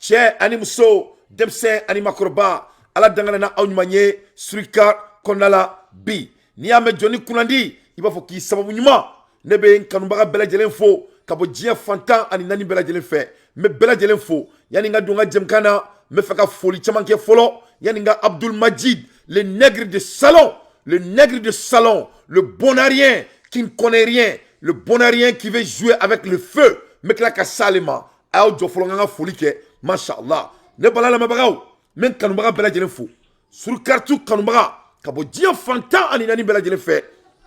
cɛ ani muso denmisɛn ani makɔrɔba ala dangana na aw ɲuman ye Surikar kɔnɔna la bi n'i y'a mɛn jɔnni kunnandi i b'a fɔ k'i sababu ɲuman ne bɛ n kanubaga bɛɛ lajɛlen fo ka bɔ diɲɛ fantan ani naani bɛɛ lajɛlen fɛ n bɛ bɛɛ lajɛlen fo yanni n ka don n ka jɛmukan na n bɛ fɛ ka foli caman kɛ fɔlɔ yanni n ka Abdul Majid le nègre de salon, le bonarien qui ne connaît rien, le bonarien qui veut jouer avec le feu. Mais là, Salima, ayo jofolonga folike, mashallah. Ne balala mabagaw, men kanubaga bela jelen fo. Sur kartu kanubaga, kabo dia fanta ani nani bela jelen fe.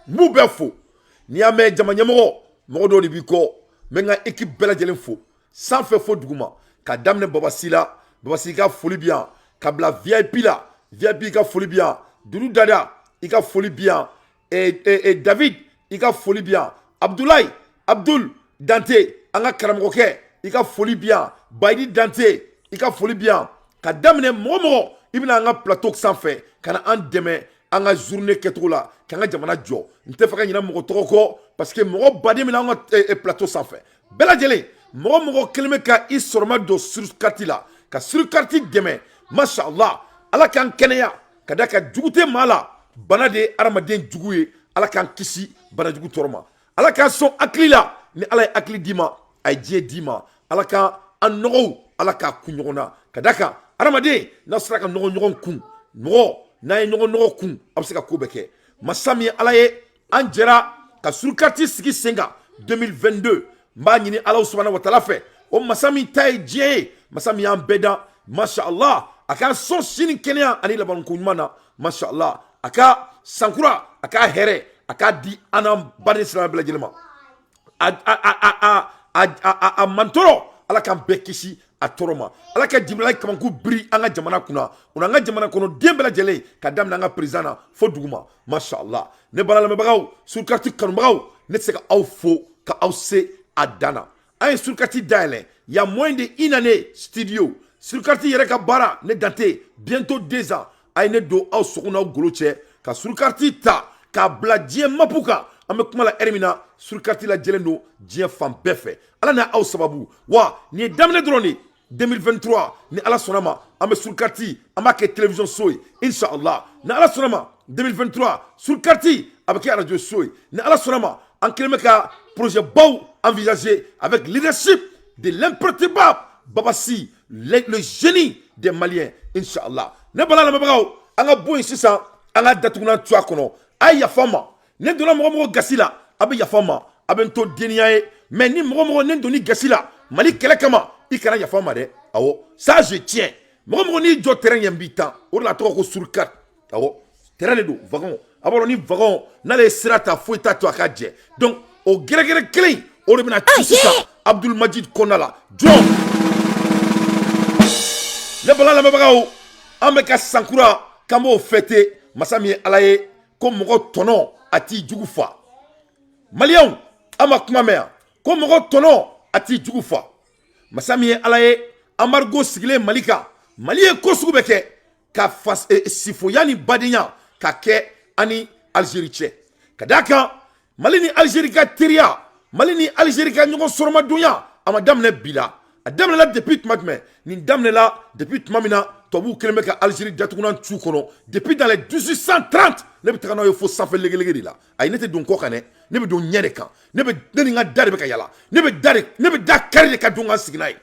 Mu be fo. Ni ame jamanya mo do ni biko, men nga équipe bela jelen fo. Sans faire faux duguma, ka damne babasila ka foli bien, ka bla VIP la. VIP ka folie bien, Doudou Dada, il ka folie bien, et David, il ka folie bien, Abdul Dante, anga karamoke, il ka folie bien, Baidi Dante, il ka folie bien, ka damne momo, il bina anga plateau sans fait, kana an deme, anga journée ketro la, kanga jamana jo, nte faka nyina mogo toko, parce que mogo badi mina anga plateau sans fait. Bela jele, mogo kelme ka isorma do surkarti la, ka surkarti deme, mashallah. Ala kan kɛnɛya ka da ka jugute maa la bana de ye adamaden jugu ye ala kan kisi bana jugu tɔɔrɔ ma ala kan sɔn hakili la ni ala ye hakili d'i ma a ye diɲɛ d'i ma ala kan an nɔgɔw ala k'a kun ɲɔgɔn na ka da kan adamaden n'a sera ka nɔgɔ ɲɔgɔn kun mɔgɔ n'a ye ɲɔgɔn nɔgɔ kun a bɛ se ka ko bɛɛ kɛ masa min ye ala ye an jɛra ka Surkarti sigi sen kan 2022 n b'a ɲini ala subahanahu wa taala fɛ o masa min ta ye diɲɛ ye masa min y'an bɛɛ dan mashallah a ka sɔn sini kɛnɛya ani labanko ɲuman na mashallah a ka sankura a ka hɛrɛ a ka di an n'an baden silamɛ bɛɛ lajɛlen ma a mantɔrɔ ala k'an bɛɛ kisi a tɔɔrɔ ma ala ka jibila kamanku biri an ka jamana kunna o n'an ka jamana kɔnɔ den bɛɛ lajɛlen ka daminɛ an ka président na fo duguma mashallah ne bala lamɛnbagaw Surkarti kanubagaw ne tɛ se ka aw fo ka aw se a dan na an ye Surkarti dayɛlɛ il y a moins de une année studio Surkarti yɛrɛ ka baara ne dante bientôt 2 ans a ye ne don aw sogo n'aw golo cɛ ka Surkarti ta k'a bila diɲɛ mapu kan an bɛ kuma la heure min na Surkarti lajɛlen don diɲɛ fan bɛɛ fɛ ala n'a aw sababu wa nin ye daminɛ dɔrɔn de 2023 ni ala sɔnna ma an bɛ Surkarti an b'a kɛ télévision so ye inshallah ni ala sɔnna ma 2023 Surkarti a bɛ kɛ radio so ye ni ala sɔnna ma an kɛlen bɛ ka projet baw envisager avec leadership de l'imperturbable Babassi le génie des Maliens inshallah ne bala lamɛnbagaw an ka bɔ yen sisan an ka datugunan to a kɔnɔ a ye yafa n ma ne donna mɔgɔ gasi la a bɛ yafa n ma a bɛ n to deniya ye mais ni mɔgɔ ne donni gasi la Mali kɛlɛ kama i kana yafa n ma dɛ awɔ ça je tiens mɔgɔ n'i jɔ terrain ɲɛ n b'i tan o de la a tɔgɔ ko Surikar awɔ terrain de don wagon a b'a dɔn ni wagon n'ale ye sira ta foyi t'a to a ka jɛ donc o gɛrɛgɛrɛ kelen o de bɛna ci sisan Abdul Majid kɔnɔna la jɔn ne bala lamɛnbagaw an bɛ ka sankura k'an b'o fêter masa min ye ala ye ko mɔgɔ tɔnɔ a t'i jugu fa maliyɛnw an ma kuma mɛn yan ko mɔgɔ tɔnɔ a t'i jugu fa masa min ye ala ye embargo sigilen Mali kan Mali ye ko sugu bɛ kɛ ka sifoya ni badenya ka kɛ ani Algérie cɛ ka d'a kan Mali ni Algérie ka teriya Mali ni Algérie ka ɲɔgɔn sɔrɔmadonya a ma daminɛ bi la a daminɛla depuis tuma jumɛn nin daminɛla depuis tuma min na tubabuw kɛlen bɛ ka Algérie datugunan tu kɔnɔ depuis dans les 1830 ne bɛ taga n'aw ye fo sanfɛ legelege de la ayi ne tɛ don kɔ kan dɛ ne bɛ don ɲɛ de kan ne ni n ka da de bɛ ka yala ne bɛ da kari de ka don ka sigi n'a ye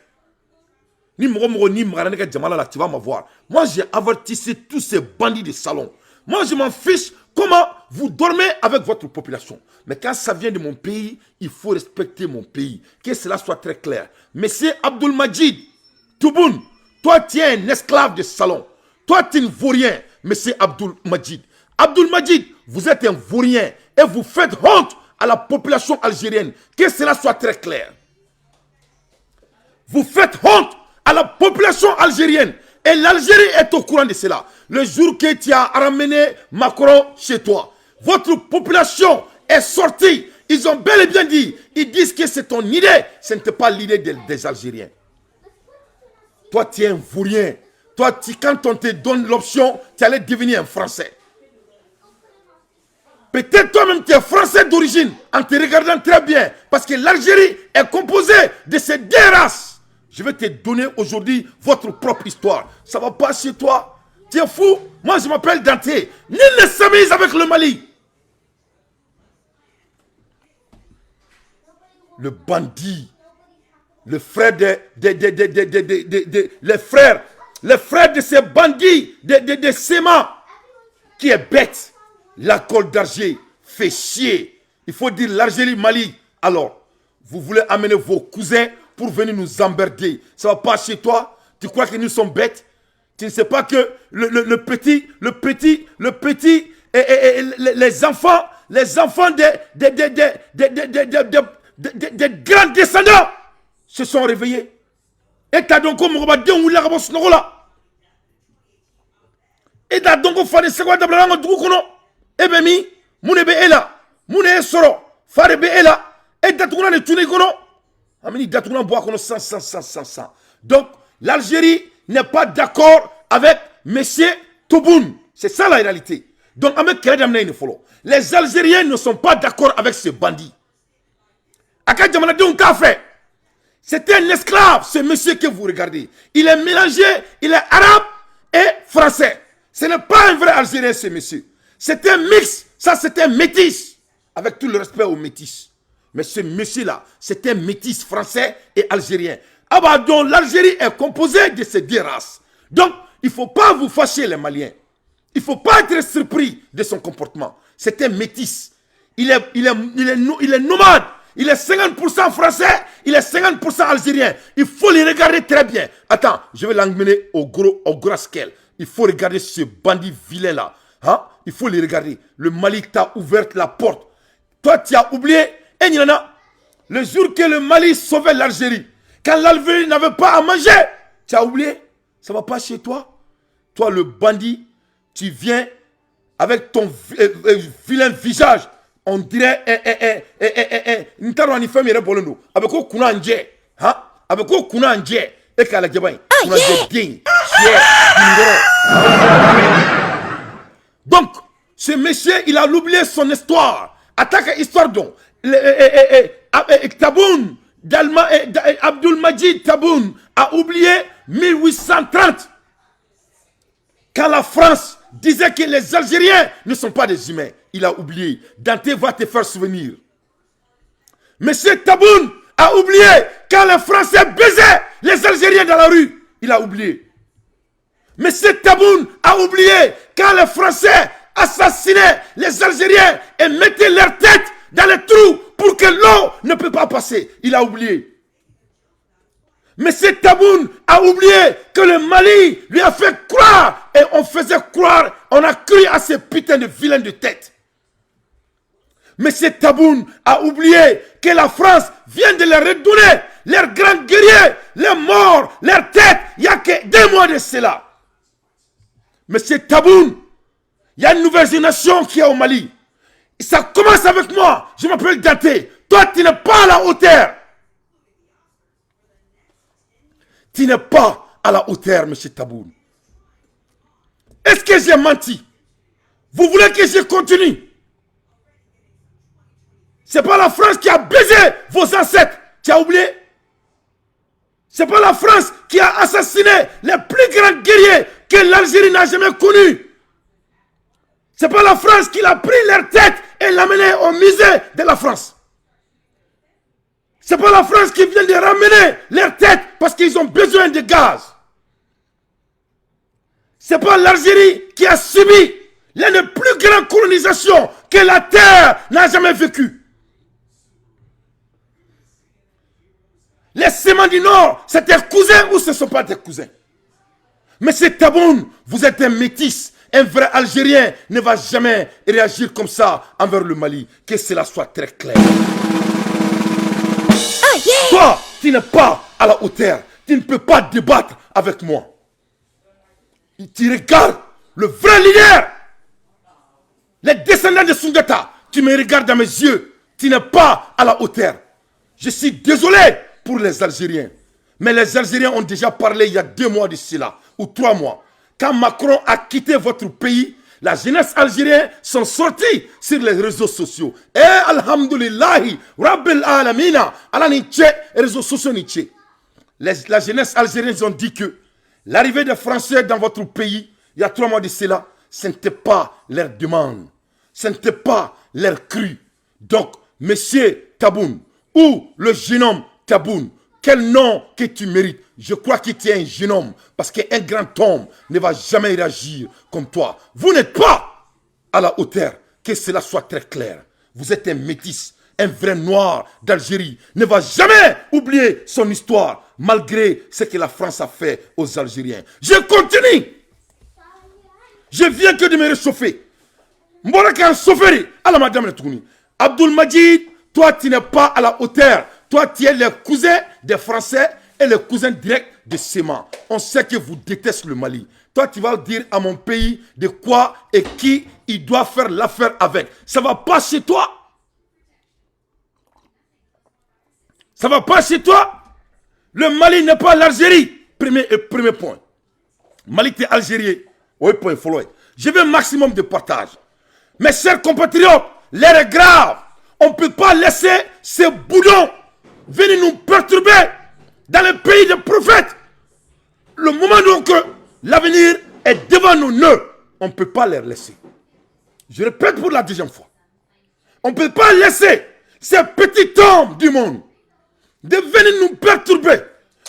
ni mɔgɔ n'i magara ne ka jamana la tu vas m'avoir moi j'ai avertissé tous ces bandits de salon moi je m'en fiche comment vous dormez avec votre population. Mais quand ça vient de mon pays, il faut respecter mon pays. Que cela soit très clair. Monsieur Abdul Majid Touboun, toi tu es un esclave de salon. Toi tu es un vaurien, monsieur Abdul Majid. Abdul Majid, vous êtes un vaurien et vous faites honte à la population algérienne. Que cela soit très clair. Vous faites honte à la population algérienne. Et l'Algérie est au courant de cela. Le jour que tu as ramené Macron chez toi, votre population est sortie. Ils ont bel et bien dit, ils disent que c'est ton idée. Ce n'était pas l'idée des Algériens. Toi, tu es un vaurien. Toi, quand on te donne l'option, tu allais devenir un Français. Peut-être toi-même, tu es Français d'origine, en te regardant très bien. Parce que l'Algérie est composée de ces deux races. Je vais te donner aujourd'hui votre propre histoire. Ça va pas chez toi. Tu es fou? Moi, je m'appelle Dante. Nul ne s'amuse avec le Mali. Le bandit, le frère les frères de ces bandits de Sema, qui est bête. La Côte d'Alger fait chier. Il faut dire l'Algérie, Mali. Alors, vous voulez amener vos cousins pour venir nous emmerder. Ça va pas chez toi? Tu crois que nous sommes bêtes? Tu ne sais pas que les enfants des grands descendants se sont réveillés. Et t'as donc et t'as donc fait ce qu'on a dit. Et bien, Mounebe est là. Mounebe soro. Farebe est là. Et t'as tout le monde. Amini Datouna boit qu'on sans. Donc, l'Algérie n'est pas d'accord avec M. Tebboune. C'est ça la réalité. Donc, les Algériens ne sont pas d'accord avec ce bandit. C'était un esclave, ce monsieur que vous regardez. Il est mélangé, il est arabe et français. Ce n'est pas un vrai Algérien, ce monsieur. C'est un mix, ça c'est un métis. Avec tout le respect aux métis. Mais ce monsieur-là, c'est un métis français et algérien. Ah bah donc l'Algérie est composée de ces deux races. Donc, il ne faut pas vous fâcher les Maliens. Il ne faut pas être surpris de son comportement. C'est un métis. Il est nomade. Il est 50% français, il est 50% algérien. Il faut les regarder très bien. Attends, je vais l'emmener au gros scale. Il faut regarder ce bandit vilain-là. Hein? Il faut les regarder. Le Mali t'a ouvert la porte. Toi, tu as oublié. Et Nina, le jour que le Mali sauvait l'Algérie, quand l'Algérie n'avait pas à manger, tu as oublié. Ça ne va pas chez toi. Toi, le bandit, tu viens avec ton vilain visage. On dirait une tarani femme est bolendo avec quoi kuna anje ha avec quoi kuna anje et kala jabay kuna ding. Donc ce monsieur il a oublié son histoire. Attaque histoire donc Tebboune Abdul Majid Tebboune a oublié 1830 quand la France disait que les Algériens ne sont pas des humains. Il a oublié. Dante va te faire souvenir. Monsieur Tebboune a oublié quand les Français baisaient les Algériens dans la rue. Il a oublié. Monsieur Tebboune a oublié quand les Français assassinaient les Algériens et mettaient leur tête dans les trous pour que l'eau ne peut pas passer. Il a oublié. Monsieur Tebboune a oublié que le Mali lui a fait croire et on faisait croire, on a cru à ces putains de vilains de tête. Monsieur Tebboune a oublié que la France vient de leur redonner leurs grands guerriers, les morts, leurs têtes, il n'y a que 2 mois de cela. Monsieur Tebboune, il y a une nouvelle génération qui est au Mali. Ça commence avec moi, je m'appelle Dante. Toi, tu n'es pas à la hauteur. Tu n'es pas à la hauteur, monsieur Tebboune. Est-ce que j'ai menti? Vous voulez que je continue? C'est pas la France qui a baisé vos ancêtres. Tu as oublié? C'est pas la France qui a assassiné les plus grands guerriers que l'Algérie n'a jamais connus. C'est pas la France qui a pris leur tête et l'a menée au musée de la France. C'est pas la France qui vient de ramener leur tête parce qu'ils ont besoin de gaz. C'est pas l'Algérie qui a subi l'une des plus grandes colonisations que la terre n'a jamais vécues. Les Sémans du Nord, c'est tes cousins ou ce ne sont pas tes cousins? Monsieur Tebboune, vous êtes un métis. Un vrai Algérien ne va jamais réagir comme ça envers le Mali. Que cela soit très clair. Toi, tu n'es pas à la hauteur. Tu ne peux pas débattre avec moi. Tu regardes le vrai leader. Les descendants de Soundiata. Tu me regardes dans mes yeux. Tu n'es pas à la hauteur. Je suis désolé pour les Algériens. Mais les Algériens ont déjà parlé il y a 2 mois de cela. Ou 3 mois. Quand Macron a quitté votre pays, la jeunesse algérienne sont sortis sur les réseaux sociaux. Et alhamdoulillahi, rabbil alamina, ala ni tche, réseaux sociaux ni tche. la jeunesse algérienne ont dit que l'arrivée des Français dans votre pays, il y a 3 mois de cela, ce n'était pas leur demande. Ce n'était pas leur cru. Donc, monsieur Taboun, ou le jeune homme Taboun, quel nom que tu mérites? Je crois que tu es un jeune homme, parce qu'un grand homme ne va jamais réagir comme toi. Vous n'êtes pas à la hauteur, que cela soit très clair. Vous êtes un métis, un vrai noir d'Algérie. Ne va jamais oublier son histoire, malgré ce que la France a fait aux Algériens. Je continue. Je viens que de me réchauffer. Mboraka Soferi, à la madame Touni. Abdul Majid, toi tu n'es pas à la hauteur. Toi tu es le cousin des Français et le cousin direct de Séman. On sait que vous détestez le Mali. Toi tu vas dire à mon pays de quoi et qui il doit faire l'affaire avec. Ça va pas chez toi. Ça va pas chez toi. Le Mali n'est pas l'Algérie. Premier point. Mali est Algérien. Oui, point follow. Je veux un maximum de partage. Mes chers compatriotes, l'air est grave. On ne peut pas laisser ces boudons venir nous perturber dans le pays des prophètes. Le moment donc que l'avenir est devant nos nœuds, on ne peut pas les laisser. Je répète pour la deuxième fois. On ne peut pas laisser ces petits hommes du monde de venir nous perturber.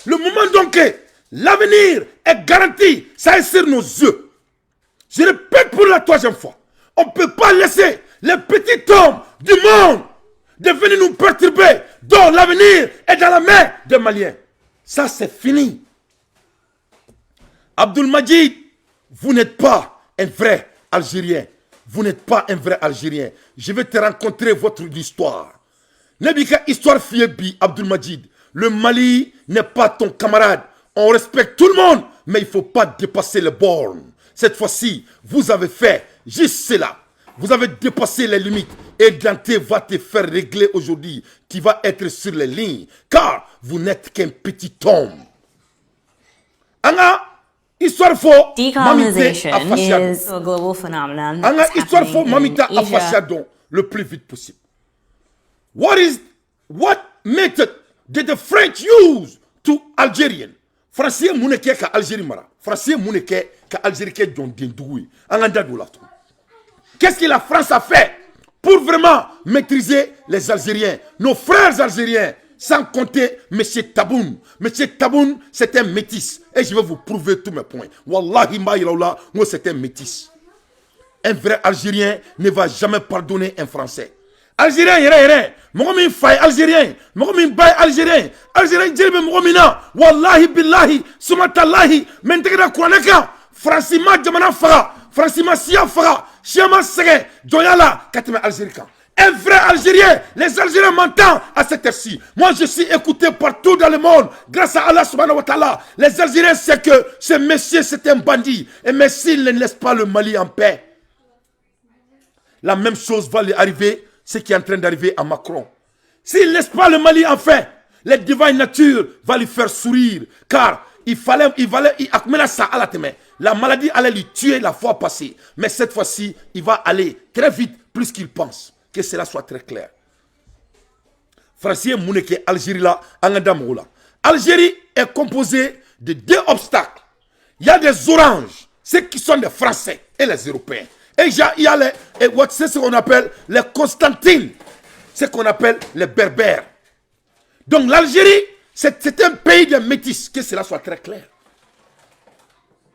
Le moment donc que l'avenir est garanti, ça est sur nos yeux. Je répète pour la troisième fois. On ne peut pas laisser les petits hommes du monde de venir nous perturber, dont l'avenir est dans la main des Maliens. Ça, c'est fini. Abdul Majid, vous n'êtes pas un vrai Algérien. Vous n'êtes pas un vrai Algérien. Je vais te rencontrer votre histoire. Nebika histoire fiebi, Abdul Majid. Le Mali n'est pas ton camarade. On respecte tout le monde, mais il ne faut pas dépasser les bornes. Cette fois-ci, vous avez fait juste cela. Vous avez dépassé les limites. Et Dante va te faire régler aujourd'hui, qui va être sur les lignes. Car vous n'êtes qu'un petit homme. Anga, histoire faux, Decolonization is a global phenomenon. Anga, histoire faux, mamita afasiadon, le plus vite possible. What method did the French use to Algerian? Français mouneke ka Algérie mara. Français mouneke ka Algérie ke John Dendoué. Anga do la. Qu'est-ce que la France a fait pour vraiment maîtriser les Algériens, nos frères Algériens, sans compter M. Taboun. M. Taboun, c'est un métis. Et je vais vous prouver tous mes points. Wallahi ma'ilaula, moi c'est un métis. Un vrai Algérien ne va jamais pardonner un Français. Algérien, yere, mogomin fay Algérien, mogomin bay Algérien, Algérien djelbe mogomina, wallahi billahi, sumatallahi, mentegda kouraneka, francima jamana faga, francima siya faga, Chiama Sege, Doyala, Katime Algérien. Un vrai Algérien, les Algériens m'entendent à cette heure-ci. Moi, je suis écouté partout dans le monde, grâce à Allah subhanahu wa ta'ala. Les Algériens savent que ce monsieur, c'est un bandit. Et mais s'il ne laisse pas le Mali en paix, la même chose va lui arriver, ce qui est en train d'arriver à Macron. S'il ne laisse pas le Mali en paix, la divine nature va lui faire sourire. Car la maladie allait lui tuer la fois passée. Mais cette fois-ci, il va aller très vite, plus qu'il pense. Que cela soit très clair. Français Mouneke, Algérie là, Angadamoula. Algérie est composée de 2 obstacles. Il y a des oranges, ceux qui sont des Français et les Européens. Et il y a c'est ce qu'on appelle les Constantines. Ce qu'on appelle les Berbères. Donc l'Algérie, c'est un pays de métis, que cela soit très clair.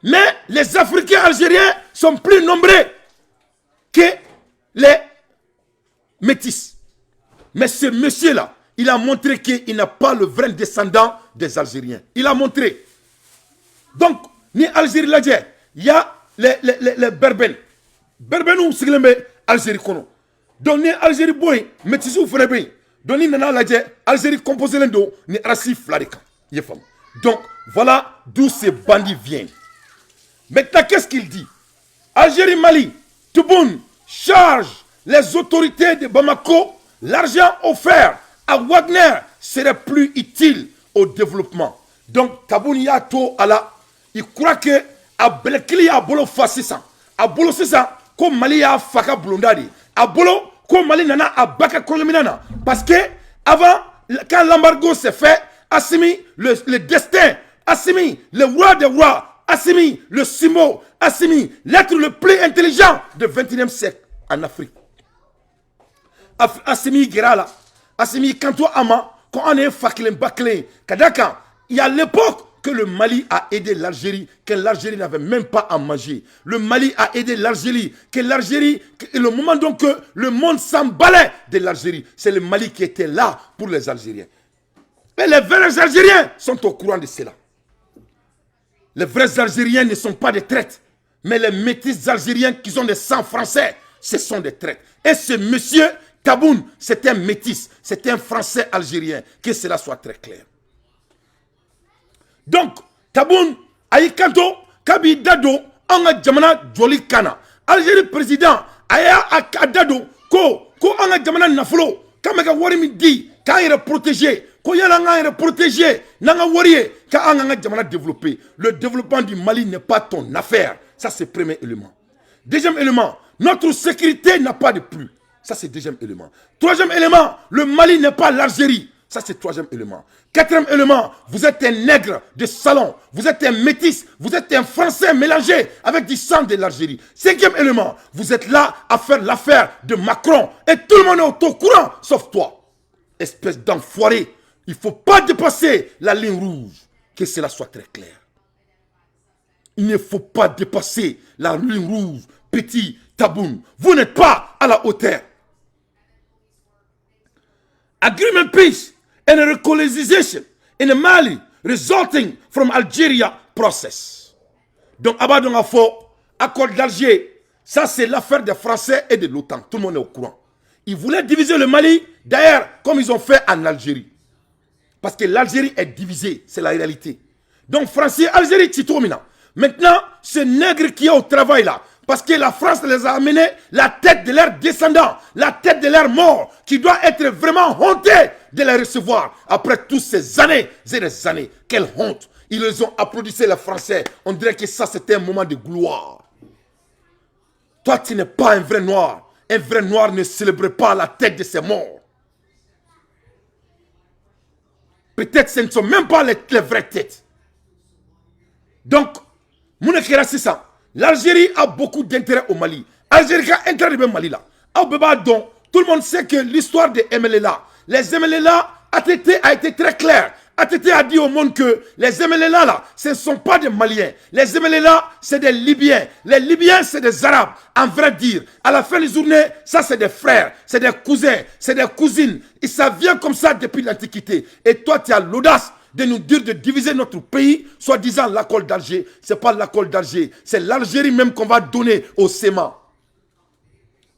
Mais les Africains algériens sont plus nombreux que les métis. Mais ce monsieur-là, il a montré qu'il n'a pas le vrai descendant des Algériens. Il a montré. Donc, ni Algérie là, il y a les Berbères. Berbères ou Siglembe, Algérie kono. Donc, ni Algérie boy, métis ou frère. Donc, ni nana là, Algérie composé l'endo, ni Rassi Flarika. Donc, voilà d'où ces bandits viennent. Maintenant, qu'est-ce qu'il dit? Algérie, Mali, Touboun charge les autorités de Bamako. L'argent offert à Wagner serait plus utile au développement. Donc, Taboun Yato, il croit que à Belekili a bolo fasisa. A bolo sisa, comme Mali a faka blondadi. A bolo, comme Mali nana a baka kolominana. Parce que, avant, quand l'embargo s'est fait, Assimi, le destin. Assimi, le roi des rois. Assimi, le symbole. Assimi, l'être le plus intelligent du XXIe siècle en Afrique. Assimi Gerala. Assimi Kanto Ama. Quand on est faklen baklen. Kadaka, il y a l'époque que le Mali a aidé l'Algérie, que l'Algérie n'avait même pas à manger. Le Mali a aidé l'Algérie, que l'Algérie, le moment donc que le monde s'emballait de l'Algérie, c'est le Mali qui était là pour les Algériens. Mais les vrais Algériens sont au courant de cela. Les vrais Algériens ne sont pas des traites, mais les métis algériens qui sont des sangs français, ce sont des traites. Et ce monsieur Taboun, c'est un métis, c'est un français algérien, que cela soit très clair. Donc, Taboun, Aïkanto, Kabi Dado, Anga Djamana Djoli Kana. Algérie président, Aya Akadado, Ko Anga Djamana Naflo, Kamega Warimi Di, Kaira protégé, Ko Yananga protégé, Nanga Warie, Ka Anga Djamana développé. Le développement du Mali n'est pas ton affaire. Ça, c'est le premier élément. Deuxième élément, notre sécurité n'a pas de plus. Ça, c'est le deuxième élément. Troisième élément, le Mali n'est pas l'Algérie. Ça, c'est le troisième élément. Quatrième élément, vous êtes un nègre de salon. Vous êtes un métis. Vous êtes un français mélangé avec du sang de l'Algérie. Cinquième élément, vous êtes là à faire l'affaire de Macron. Et tout le monde est au courant, sauf toi. Espèce d'enfoiré. Il ne faut pas dépasser la ligne rouge. Que cela soit très clair. Il ne faut pas dépasser la ligne rouge. Petit Taboun. Vous n'êtes pas à la hauteur. Agreement peace and a reconciliation in Mali resulting from Algeria process. Donc, Abadon Afo, accord d'Alger, ça c'est l'affaire des Français et de l'OTAN. Tout le monde est au courant. Ils voulaient diviser le Mali, d'ailleurs, comme ils ont fait en Algérie. Parce que l'Algérie est divisée, c'est la réalité. Donc, Français, Algérie, Titomina. Maintenant, ce nègre qui est au travail là, parce que la France les a amenés la tête de leurs descendants, la tête de leurs morts, qui doit être vraiment honteux de les recevoir. Après toutes ces années et des années, quelle honte. Ils les ont applaudi, les Français. On dirait que ça, c'était un moment de gloire. Toi, tu n'es pas un vrai noir. Un vrai noir ne célèbre pas la tête de ses morts. Peut-être que ce ne sont même pas les vraies têtes. Donc, Mounekera, c'est ça. L'Algérie a beaucoup d'intérêt au Mali. L'Algérie a intérêt au Mali là. Tout le monde sait que l'histoire des MLLA, les MLLA a été très claire. ATT a dit au monde que les MLLA là, ce ne sont pas des Maliens. Les MLLA, c'est des Libyens. Les Libyens, c'est des Arabes. En vrai dire, à la fin des journées, ça c'est des frères, c'est des cousins, c'est des cousines. Et ça vient comme ça depuis l'Antiquité. Et toi, tu as l'audace de nous dire de diviser notre pays, soi-disant l'accord d'Alger. Ce n'est pas l'accord d'Alger, c'est l'Algérie même qu'on va donner au SEMA.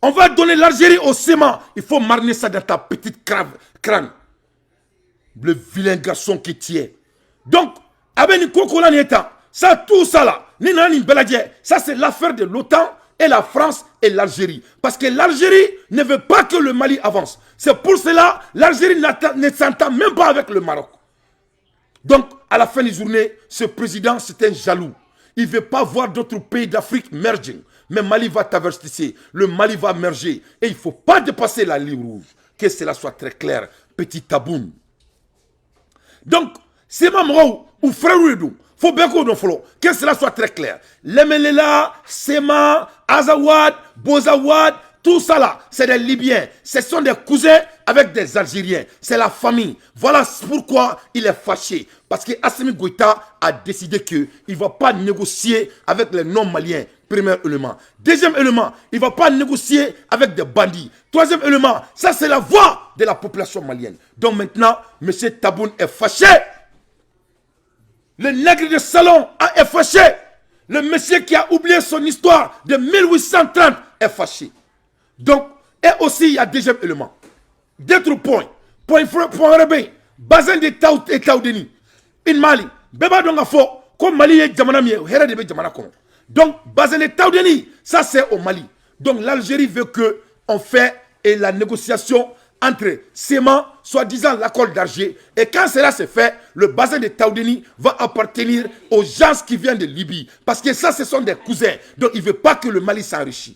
On va donner l'Algérie au SEMA. Il faut marner ça dans ta petite crâne. Le vilain garçon qui tient. Donc, ça, tout ça là, ça c'est l'affaire de l'OTAN et la France et l'Algérie. Parce que l'Algérie ne veut pas que le Mali avance. C'est pour cela l'Algérie ne s'entend même pas avec le Maroc. Donc, à la fin des journées, ce président, c'est un jaloux. Il ne veut pas voir d'autres pays d'Afrique merging. Mais Mali va traverser, le Mali va merger. Et il ne faut pas dépasser la ligne rouge. Que cela soit très clair. Petit Taboun. Donc, c'est ma mort ou frère Redou. Faut bien qu'on follow. Que cela soit très clair. Lemelela, Sema, Azawad, Bozawad, tout ça là, c'est des Libyens. Ce sont des cousins avec des Algériens. C'est la famille. Voilà pourquoi il est fâché. Parce que Assimi Goïta a décidé qu'il ne va pas négocier avec les non-maliens. Premier élément. Deuxième élément, il ne va pas négocier avec des bandits. Troisième élément, ça c'est la voix de la population malienne. Donc maintenant, M. Taboun est fâché. Le nègre de salon est fâché. Le monsieur qui a oublié son histoire de 1830 est fâché. Donc, et aussi, il y a deuxième élément. D'autres points. Point Rebé. Bazin de Taoudeni. In Mali. Beba donga fo. Comme Mali est Djamana miye. Here de Djamana kon. Donc, Bazin de Taoudeni. Ça, c'est au Mali. Donc, l'Algérie veut que on fait la négociation entre SEMA, soi-disant l'accord d'Alger. Et quand cela se fait, le bassin de Taoudeni va appartenir aux gens qui viennent de Libye. Parce que ça, ce sont des cousins. Donc, il ne veut pas que le Mali s'enrichisse.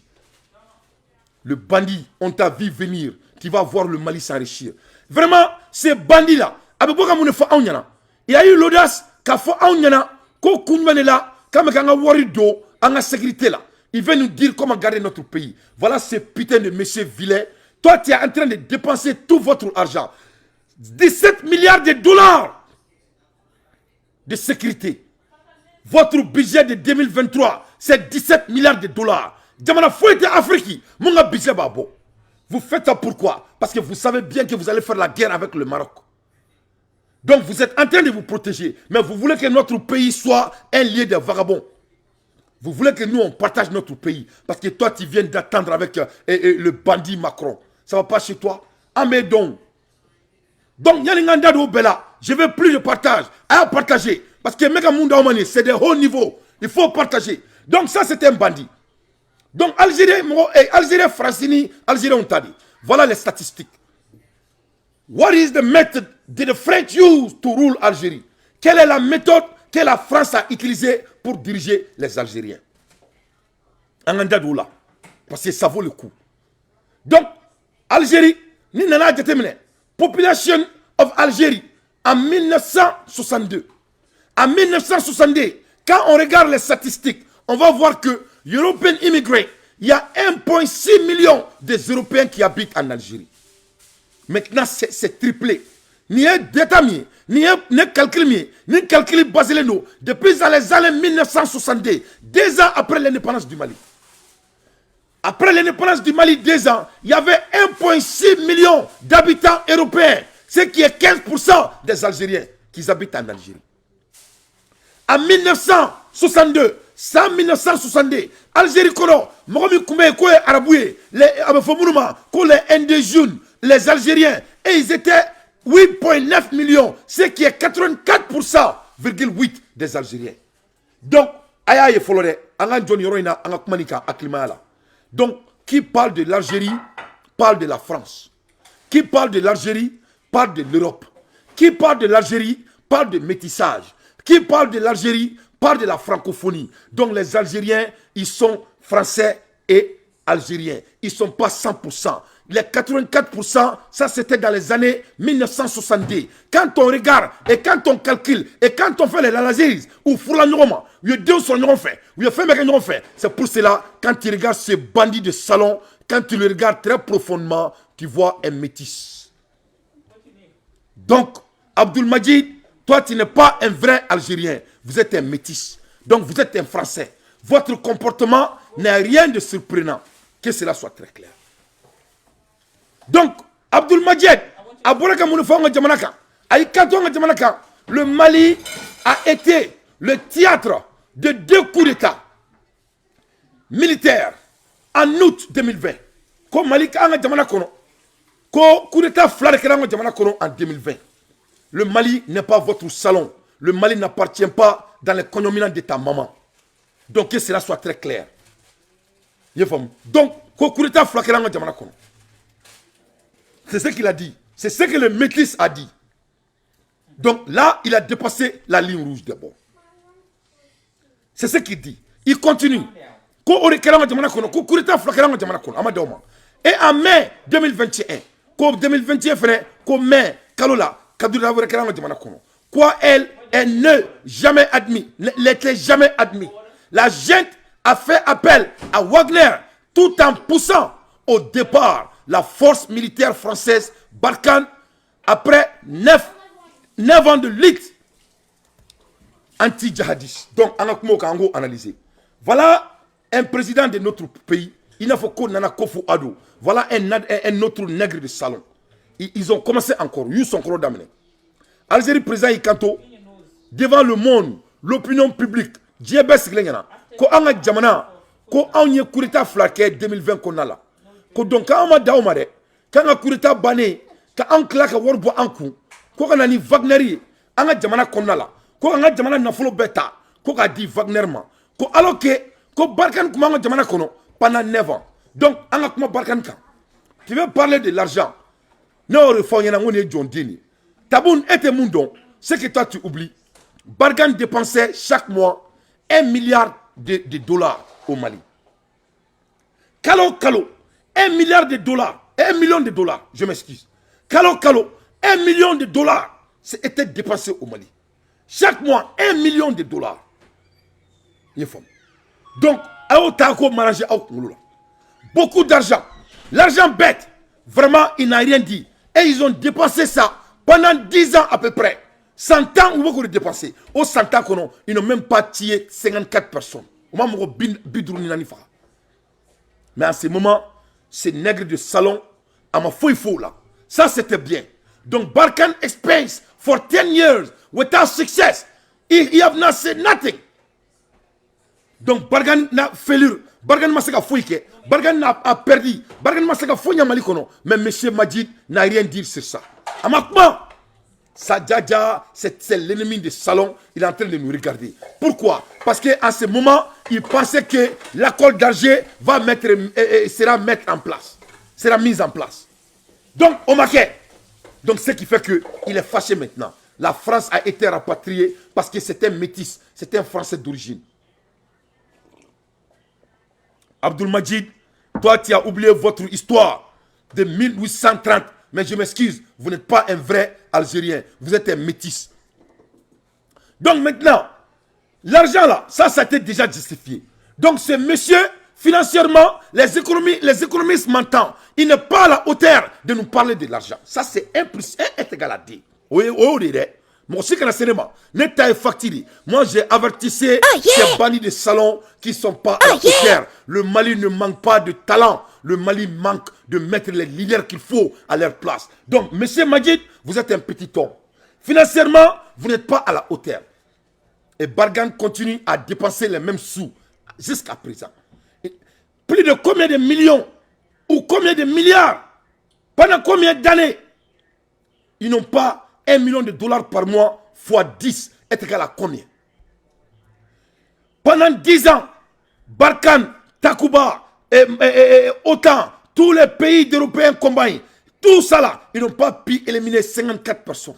Le bandit, on t'a vu venir. Tu vas voir le Mali s'enrichir. Vraiment, ces bandits-là, Abeboka moun fa anyana. Il a eu l'audace qu'a fait anyana ko kunmane là comme kanga wari do anga sécurité là. Il veut nous dire comment garder notre pays. Voilà ce putain de monsieur Villet. Toi, tu es en train de dépenser tout votre argent. 17 milliards de dollars de sécurité. Votre budget de 2023, c'est 17 milliards de dollars. Jamana fouette Afrique, mon budget babo. Vous faites ça pourquoi? Parce que vous savez bien que vous allez faire la guerre avec le Maroc. Donc vous êtes en train de vous protéger. Mais vous voulez que notre pays soit un lieu de vagabonds. Vous voulez que nous on partage notre pays. Parce que toi tu viens d'attendre avec le bandit Macron. Ça va pas chez toi? Ah mais donc. Donc Yaninganda de Bella, je veux plus de partage. À partager. Parce que Mega Munda Omani, c'est de haut niveau. Il faut partager. Donc ça c'est un bandit. Donc Algérie, Francini, Algérie on t'a dit. Voilà les statistiques. What is the method did the French use to rule Algérie? Quelle est la méthode que la France a utilisée pour diriger les Algériens? Angandadoula. Parce que ça vaut le coup. Donc, Algérie, ni nana déterminé. Population of Algérie en 1962. En 1962, quand on regarde les statistiques, on va voir que European immigrants, il y a 1,6 million des Européens qui habitent en Algérie. Maintenant, c'est triplé. Ni un détaillé, ni un calcul, ni calcul basé depuis les années 1962, 2 ans après l'indépendance du Mali. Après l'indépendance du Mali, 2 ans, il y avait 1,6 million d'habitants européens, ce qui est 15% des Algériens qui habitent en Algérie. En 1962, 1962, Algérie, Mohamed Koumé, Araboué, les Abafoumouma, les Indéjounes, les Algériens, et ils étaient 8,9 millions, ce qui est 84,8% des Algériens. Donc, Aya et Folore, Anga John Yoroina, Anga Kumanika, Aklimala. Donc, qui parle de l'Algérie, parle de la France. Qui parle de l'Algérie, parle de l'Europe. Qui parle de l'Algérie, parle de métissage. Qui parle de l'Algérie, parle de la francophonie. Donc, les Algériens, ils sont français et algériens. Ils ne sont pas 100%. Les 84%, ça c'était dans les années 1970. Quand on regarde, et quand on calcule, et quand on fait les analyses, ou Foulanoma, il y a 2 sur le fait, il y a fait. C'est pour cela, quand tu regardes ce bandit de salon, quand tu le regardes très profondément, tu vois un métis. Donc, Abdul Majid, toi tu n'es pas un vrai Algérien, vous êtes un métis. Donc vous êtes un Français. Votre comportement n'est rien de surprenant. Que cela soit très clair. Donc, Abdul Majid, le Mali a été le théâtre de 2 coups d'État militaires en août 2020. Comme Mali a coup d'État en 2020. Le Mali n'est pas votre salon. Le Mali n'appartient pas dans les connominants d'État maman. Donc, que cela soit très clair. Donc, coup d'État c'est ce qu'il a dit. C'est ce que le métis a dit. Donc là, il a dépassé la ligne rouge d'abord. C'est ce qu'il dit. Il continue. Et en mai 2021, quoi elle n'est jamais admis. N'était jamais admis. La gente a fait appel à Wagner tout en poussant au départ la force militaire française Barkhane après 9 ans de lutte anti-djihadiste. Donc, on a analysé. Voilà un président de notre pays. Il n'a faut qu'on en a Kofu Ado. Voilà un autre nègre de salon. Ils ont commencé encore. Ils sont encore d'amener. Algérie président Ikanto, devant le monde, l'opinion publique, Djebes Glengana, ko anga jamana, ko anye kurita flaqué 2020 qu'on a là. Donc quand on m'a dit quand on a kurita bané, quand on claque à Warbo Anku, quand on a dit Wagner, on a jamana konala, quand on a jamana nafolo beta, quand on a dit Wagner man, alors que Barkhane comment on a jamana kono pendant 9 ans. Donc on a comment Barkhane kan. Tu veux parler de l'argent? Non, le fond y en a on est John Dini. Taboun et Mundon, ce que toi tu oublies, Barkhane dépensait chaque mois 1 milliard de dollars au Mali. Kalo, 1 milliard de dollars, 1 million de dollars, je m'excuse. Kalo, 1 million de dollars, était dépensé au Mali. Chaque mois, 1 million de dollars. Donc, beaucoup d'argent. L'argent bête, vraiment, il n'a rien dit. Et ils ont dépensé ça pendant 10 ans à peu près. 100 ans, où beaucoup de dépenser. Au 100 ans, ils n'ont même pas tué 54 personnes. Mais en ce moment, ces nègres de salon, à ma fouille fou là. Ça, c'était bien. Donc, Barkhane expense for 10 years without success. He have not said nothing. Donc, Barkhane n'a failure. Barkhane m'a sega fouille ke. Barkhane a perdu. Barkhane m'a sega fouille Mali kono. Mais M. Majid n'a rien dit sur ça. Amakman, Sadjaja, c'est l'ennemi de salon. Il est en train de nous regarder. Pourquoi? Parce qu'en ce moment, il pensait que l'accord d'Alger sera mis en place. Donc, au maquet. Donc, ce qui fait qu'il est fâché maintenant. La France a été rapatriée parce que c'était un métis. C'était un Français d'origine. Abdul Majid, toi, tu as oublié votre histoire de 1830. Mais je m'excuse, vous n'êtes pas un vrai Algérien. Vous êtes un métis. Donc maintenant, l'argent là, ça a été déjà justifié. Donc ce monsieur, financièrement, les économistes m'entendent. Il n'est pas à la hauteur de nous parler de l'argent. Ça c'est 1 plus 1 est égal à 2. Oui, moi aussi, quand moi, j'ai avertissé ces bandits de salon qui ne sont pas à la hauteur. Le Mali ne manque pas de talent. Le Mali manque de mettre les leaders qu'il faut à leur place. Donc, monsieur Majid, vous êtes un petit homme. Financièrement, vous n'êtes pas à la hauteur. Et Barkhane continue à dépenser les mêmes sous jusqu'à présent. Et plus de combien de millions ou combien de milliards? Pendant combien d'années? Ils n'ont pas 1 million de dollars par mois fois 10 est égal à combien? Pendant 10 ans, Barkhane, Takuba, OTAN, tous les pays d'Européens combinés, tout ça là, ils n'ont pas pu éliminer 54 personnes.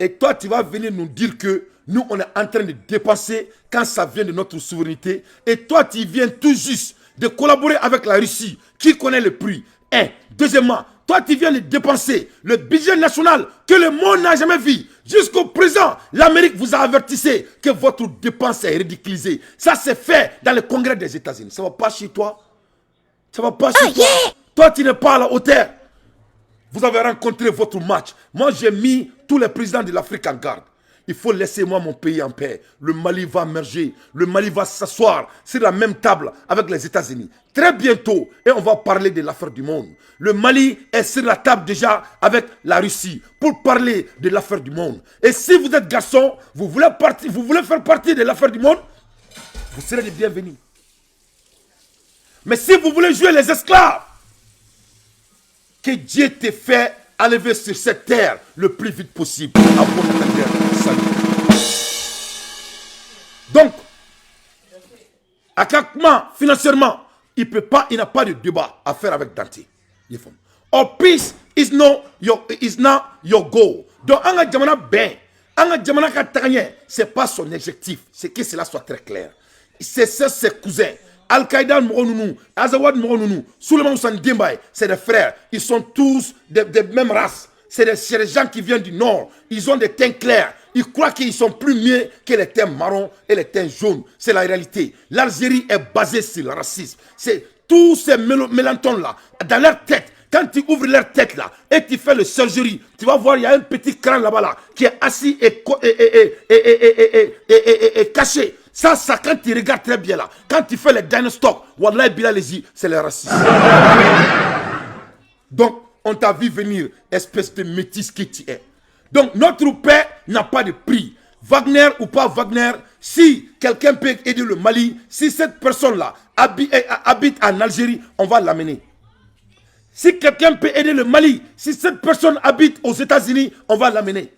Et toi, tu vas venir nous dire que nous, on est en train de dépenser quand ça vient de notre souveraineté. Et toi, tu viens tout juste de collaborer avec la Russie, qui connaît le prix. Un. Deuxièmement, toi, tu viens de dépenser le budget national que le monde n'a jamais vu. Jusqu'au présent, l'Amérique vous a avertissé que votre dépense est ridiculisée. Ça, c'est fait dans le congrès des États-Unis. Ça ne va pas chez toi? Ça ne va pas chez toi? Toi, tu n'es pas à la hauteur. Vous avez rencontré votre match. Moi, j'ai mis tous les présidents de l'Afrique en garde. Il faut laisser moi mon pays en paix. Le Mali va émerger. Le Mali va s'asseoir sur la même table avec les États-Unis. Très bientôt, et on va parler de l'affaire du monde. Le Mali est sur la table déjà avec la Russie pour parler de l'affaire du monde. Et si vous êtes garçon, vous voulez faire partie de l'affaire du monde, vous serez les bienvenus. Mais si vous voulez jouer les esclaves, que Dieu te fait enlever sur cette terre le plus vite possible. Donc, financièrement, il n'a pas de débat à faire avec Dante. Or peace is not your goal. Donc, c'est pas son objectif. C'est que cela soit très clair. C'est ses cousins. Al-Qaïda, Azawad, Suleiman Hussein Dembaye, c'est des frères. Ils sont tous des mêmes races. C'est des gens qui viennent du nord. Ils ont des teints clairs. Ils croient qu'ils sont plus mieux que les teints marrons et les teints jaunes. C'est la réalité. L'Algérie est basée sur le racisme. C'est tous ces mélantons-là, dans leur tête. Quand tu ouvres leur tête là et tu fais le surgery, tu vas voir, il y a un petit crâne là-bas là, qui est assis et caché. Ça, quand tu regardes très bien là, quand tu fais les dinostock, Wallahi Bilalezi, c'est le racisme. Donc, on t'a vu venir, espèce de métis que tu es. Donc, notre paix n'a pas de prix. Wagner ou pas Wagner, si quelqu'un peut aider le Mali, si cette personne-là habite en Algérie, on va l'amener. Si quelqu'un peut aider le Mali, si cette personne habite aux États-Unis, on va l'amener.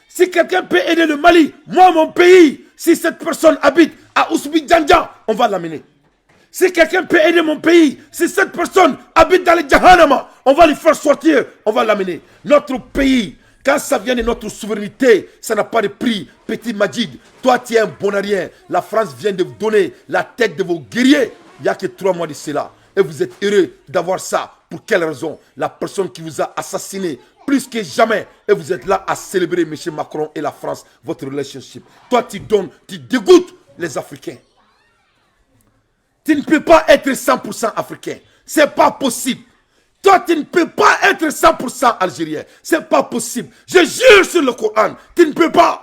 Si quelqu'un peut aider le Mali, moi, mon pays, si cette personne habite à Ousbi Djandja, on va l'amener. Si quelqu'un peut aider mon pays, si cette personne habite dans les Jahannama, on va lui faire sortir, on va l'amener. Notre pays, quand ça vient de notre souveraineté, ça n'a pas de prix. Petit Majid, toi tu es un bonarien. La France vient de vous donner la tête de vos guerriers. Il n'y a que 3 mois de cela. Et vous êtes heureux d'avoir ça. Pour quelle raison? La personne qui vous a assassiné plus que jamais. Et vous êtes là à célébrer, M. Macron et la France, votre relationship. Toi, tu donnes, tu dégoûtes les Africains. Tu ne peux pas être 100% africain. C'est pas possible. Toi, tu ne peux pas être 100% algérien. C'est pas possible. Je jure sur le Coran, tu ne peux pas.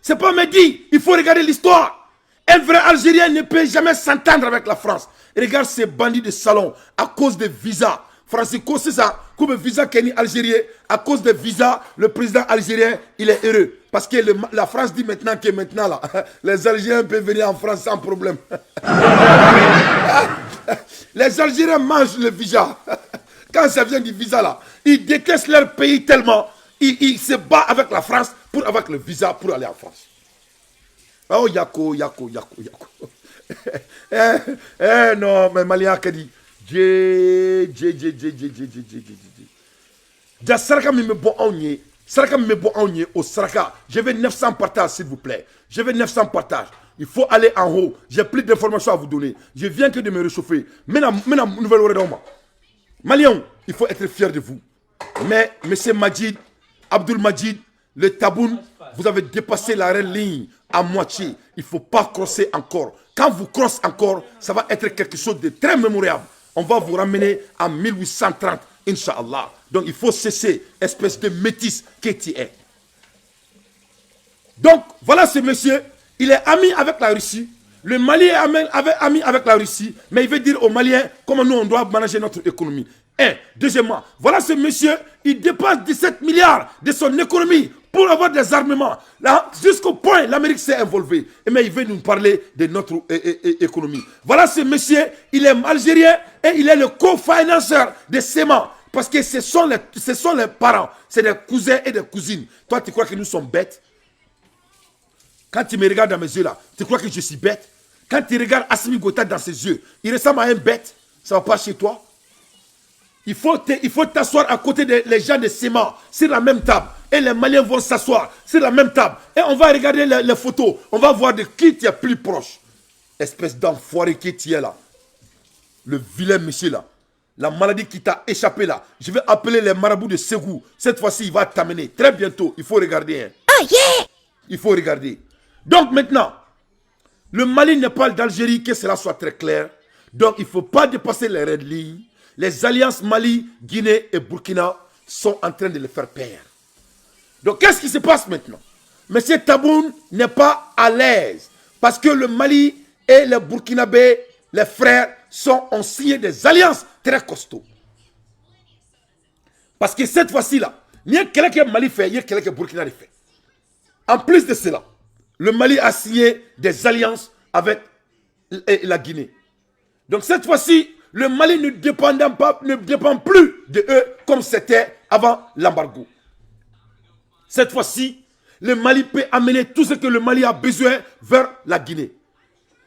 C'est pas me dire, il faut regarder l'histoire. Un vrai Algérien ne peut jamais s'entendre avec la France. Regarde ces bandits de salon à cause des visas. Francisco, c'est ça, comme visa Kenny algérien, à cause des visas, le président algérien, il est heureux. Parce que la France dit maintenant que maintenant, là, les Algériens peuvent venir en France sans problème. Les Algériens mangent le visa. Quand ça vient du visa, là, ils détestent leur pays tellement, ils se battent avec la France pour avoir le visa pour aller en France. Oh, Yako. Non, mais Malien a dit. Saraka me bon au Saraka. Je veux 900 partages, s'il vous plaît. Je veux 900 partages. Il faut aller en haut. J'ai plus d'informations à vous donner. Je viens que de me réchauffer. Maintenant, nouvelle orée d'Oma. Maliens, il faut être fier de vous. Mais, M. Majid, Abdul Majid, le Taboun, vous avez dépassé la ligne à moitié. Il ne faut pas crosser encore. Quand vous crossez encore, ça va être quelque chose de très mémorable. On va vous ramener en 1830, Inch'Allah. Donc il faut cesser, espèce de métis que tu es. Donc voilà ce monsieur, il est ami avec la Russie. Le Mali est ami avec la Russie, mais il veut dire aux Maliens comment nous on doit manager notre économie. Un. Deuxièmement, voilà ce monsieur, il dépense 17 milliards de son économie pour avoir des armements. Là, jusqu'au point, l'Amérique s'est involvée. Mais il veut nous parler de notre économie. Voilà ce monsieur, il est algérien et il est le co-financeur de SEMA. Parce que ce sont les parents, c'est des cousins et des cousines. Toi, tu crois que nous sommes bêtes? Quand tu me regardes dans mes yeux là, tu crois que je suis bête? Quand tu regardes Assimi Goïta dans ses yeux, il ressemble à un bête. Ça ne va pas chez toi? Il faut t'asseoir à côté des gens de SEMA, sur la même table. Et les Maliens vont s'asseoir sur la même table. Et on va regarder les photos. On va voir de qui tu es plus proche. Espèce d'enfoiré qui tu es là. Le vilain monsieur là. La maladie qui t'a échappé là. Je vais appeler les marabouts de Ségou. Cette fois-ci, il va t'amener. Très bientôt. Il faut regarder. Hein. Oh yeah! Il faut regarder. Donc maintenant, le Mali n'est pas d'Algérie, que cela soit très clair. Donc il ne faut pas dépasser les red lignes. Les alliances Mali, Guinée et Burkina sont en train de les faire paire. Donc qu'est-ce qui se passe maintenant? Monsieur Taboun n'est pas à l'aise parce que le Mali et le Burkinabé, les frères, ont signé des alliances très costauds. Parce que cette fois-ci-là, il y a quelqu'un que Mali fait, il y a quelqu'un que Burkina fait. En plus de cela, le Mali a signé des alliances avec la Guinée. Donc cette fois-ci, le Mali ne dépend plus de eux comme c'était avant l'embargo. Cette fois-ci, le Mali peut amener tout ce que le Mali a besoin vers la Guinée.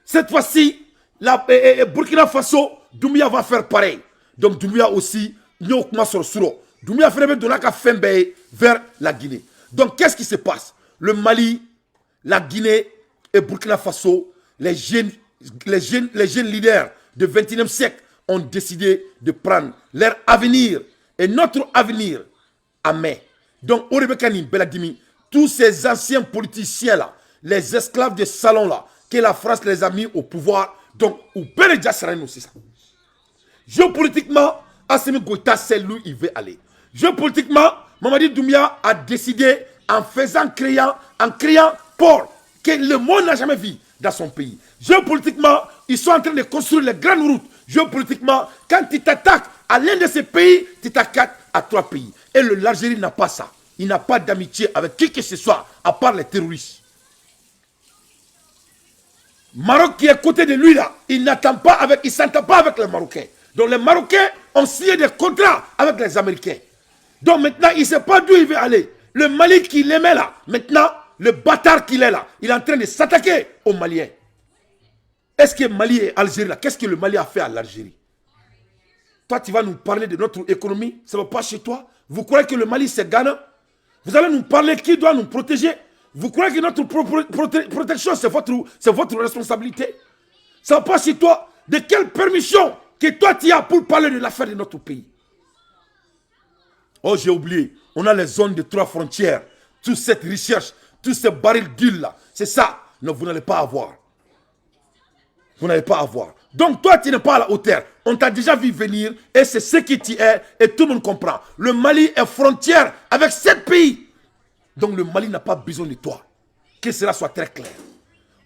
Cette fois-ci, Burkina Faso, Doumbia va faire pareil. Donc Doumbia aussi, Doumbia ferait de la vers la Guinée. Donc qu'est-ce qui se passe? Le Mali, la Guinée et Burkina Faso, les jeunes leaders du XXIe siècle ont décidé de prendre leur avenir et notre avenir en main. Donc, au Rebekani, Beladimi, tous ces anciens politiciens-là, les esclaves de salon là, que la France les a mis au pouvoir, donc, ou Beredja Sarano, c'est ça. Géopolitiquement, Assimi Goïta, c'est lui, il veut aller. Géopolitiquement, Mamadi Doumbia a décidé, en créant port que le monde n'a jamais vu dans son pays. Géopolitiquement, ils sont en train de construire les grandes routes. Géopolitiquement, quand tu t'attaques à l'un de ces pays, tu t'attaques à 3 pays. Et l'Algérie n'a pas ça. Il n'a pas d'amitié avec qui que ce soit, à part les terroristes. Maroc qui est à côté de lui là, il s'entend pas avec les Marocains. Donc les Marocains ont signé des contrats avec les Américains. Donc maintenant, il ne sait pas d'où il veut aller. Le Mali qui l'aimait là, maintenant, le bâtard qu'il est là, il est en train de s'attaquer aux Maliens. Est-ce que Mali et Algérie là, qu'est-ce que le Mali a fait à l'Algérie? Toi, tu vas nous parler de notre économie, ça ne va pas chez toi? Vous croyez que le Mali c'est Ghana? Vous allez nous parler qui doit nous protéger? Vous croyez que notre protection c'est votre responsabilité? Ça ne va pas chez toi? De quelle permission que toi tu as pour parler de l'affaire de notre pays? Oh, j'ai oublié. On a les zones de 3 frontières. Toute cette recherche, tous ces barils d'huile là. C'est ça. Non, vous n'allez pas avoir. Vous n'allez pas avoir. Donc toi, tu n'es pas à la hauteur. On t'a déjà vu venir et c'est ce qui tu es et tout le monde comprend. Le Mali est frontière avec 7 pays. Donc le Mali n'a pas besoin de toi. Que cela soit très clair.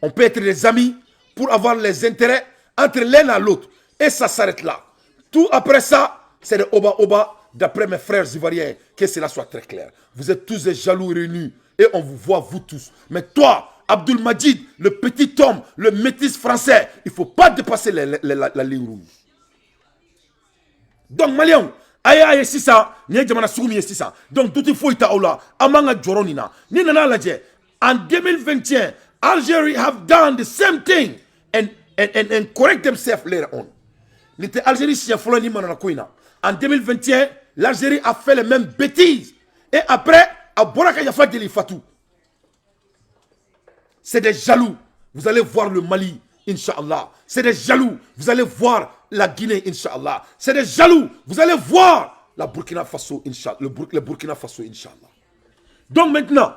On peut être des amis pour avoir les intérêts entre l'un et l'autre. Et ça s'arrête là. Tout après ça, c'est de oba-oba d'après mes frères ivoiriens. Que cela soit très clair. Vous êtes tous des jaloux réunis et on vous voit vous tous. Mais toi, Abdul Majid, le petit homme, le métis français, il ne faut pas dépasser la ligne rouge. Donc, Maliens, aïe, c'est ça, donc tout il faut être là, amanga joronina. En 2021, Algeria have done the same thing and correct themselves later on. En 2021, l'Algérie a fait les mêmes bêtises. Et après, à Boraka Yafa Deli Fatou. C'est des jaloux. Vous allez voir le Mali, Inch'Allah. C'est des jaloux. Vous allez voir la Guinée, Inch'Allah. C'est des jaloux. Vous allez voir la Burkina Faso, Inch'Allah. Le Burkina Faso, Inch'Allah. Donc maintenant,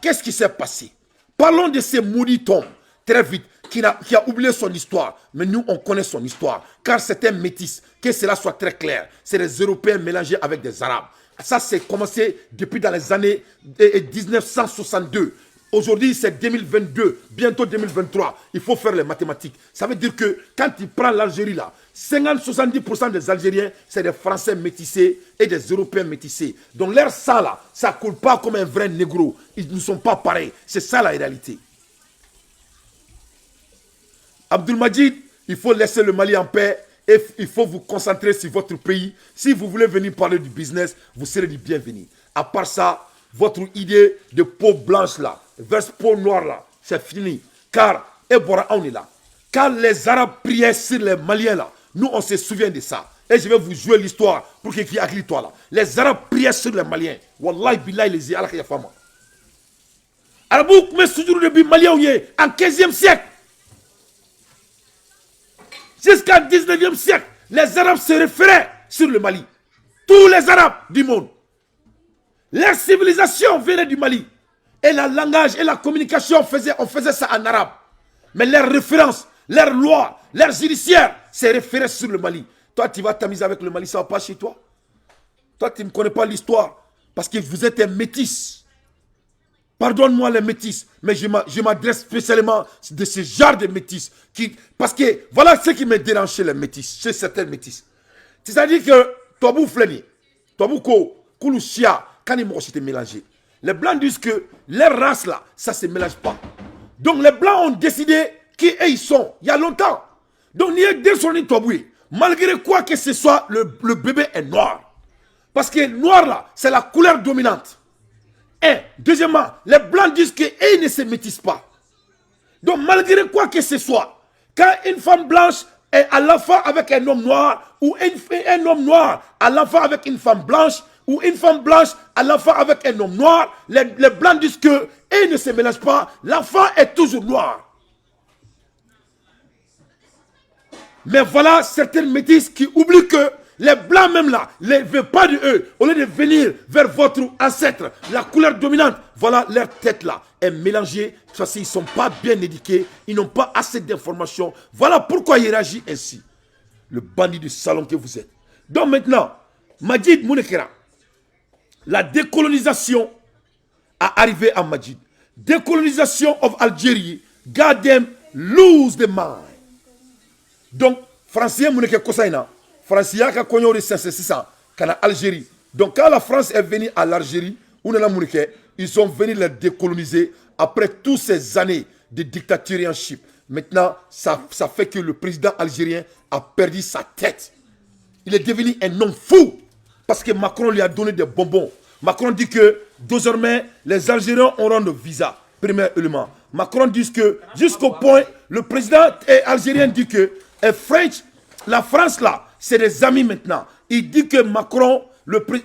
qu'est-ce qui s'est passé? Parlons de ces maudits tombes, très vite, qui a oublié son histoire. Mais nous, on connaît son histoire. Car c'est un métis. Que cela soit très clair. C'est des Européens mélangés avec des Arabes. Ça, c'est commencé depuis dans les années 1962. Aujourd'hui, c'est 2022, bientôt 2023. Il faut faire les mathématiques. Ça veut dire que quand tu prends l'Algérie là, 50-70% des Algériens, c'est des Français métissés et des Européens métissés. Donc leur sang là, ça ne coule pas comme un vrai négro. Ils ne sont pas pareils. C'est ça la réalité. Abdul Majid, il faut laisser le Mali en paix. Et il faut vous concentrer sur votre pays. Si vous voulez venir parler du business, vous serez du bienvenu. À part ça, votre idée de peau blanche là, vers peau noire là, c'est fini. Car, on est là. Quand les Arabes priaient sur les Maliens là, nous on se souvient de ça. Et je vais vous jouer l'histoire pour qu'il y ait l'histoire là. Les Arabes priaient sur les Maliens. Wallahi billahi les yeux, Arabes, mais toujours depuis Malien en 15e siècle. Jusqu'au 19e siècle, les Arabes se référaient sur le Mali. Tous les Arabes du monde. Leur civilisation venait du Mali. Et le langage et la communication, on faisait ça en arabe. Mais leurs références, leurs lois, leurs judiciaires se référaient sur le Mali. Toi, tu vas t'amuser avec le Mali, ça ne va pas chez toi. Toi, tu ne connais pas l'histoire. Parce que vous êtes un métis. Pardonne-moi les métis, mais je m'adresse spécialement de ce genre de métis. Parce que voilà ce qui me dérange chez les métis, chez certains métis. C'est-à-dire que, Tobou Fleni, Tobou Ko, Koulouchia, quand ils m'ont mélangé, les Blancs disent que leur race là, ça ne se mélange pas. Donc les Blancs ont décidé qui ils sont, il y a longtemps. Donc, malgré quoi que ce soit, le bébé est noir. Parce que noir là, c'est la couleur dominante. Et deuxièmement, les Blancs disent qu'ils ne se métissent pas. Donc malgré quoi que ce soit, quand une femme blanche est à l'enfant avec un homme noir, ou un homme noir à l'enfant avec une femme blanche, ou une femme blanche à l'enfant avec un homme noir, les Blancs disent qu'ils ne se mélangent pas, l'enfant est toujours noir. Mais voilà certaines métisses qui oublient que les Blancs même là, ne veulent pas de eux. Au lieu de venir vers votre ancêtre, la couleur dominante, voilà leur tête là est mélangée. Parce qu'ils ne sont pas bien éduqués, ils n'ont pas assez d'informations. Voilà pourquoi ils réagissent ainsi. Le bandit du salon que vous êtes. Donc maintenant, Majid Mounekera, la décolonisation a arrivé à Majid. Décolonisation of Algeria, God them lose the mind. Donc, Français Mounekera Kosaina, France yaka konyo de 500 kana Algérie. Donc quand la France est venue à l'Algérie, ils sont venus la décoloniser après toutes ces années de dictatorship. Maintenant, ça fait que le président algérien a perdu sa tête. Il est devenu un homme fou parce que Macron lui a donné des bonbons. Macron dit que désormais les Algériens auront le visa. Premier élément. Macron dit que jusqu'au point, le président algérien dit que la France là, c'est des amis maintenant. Il dit que Macron,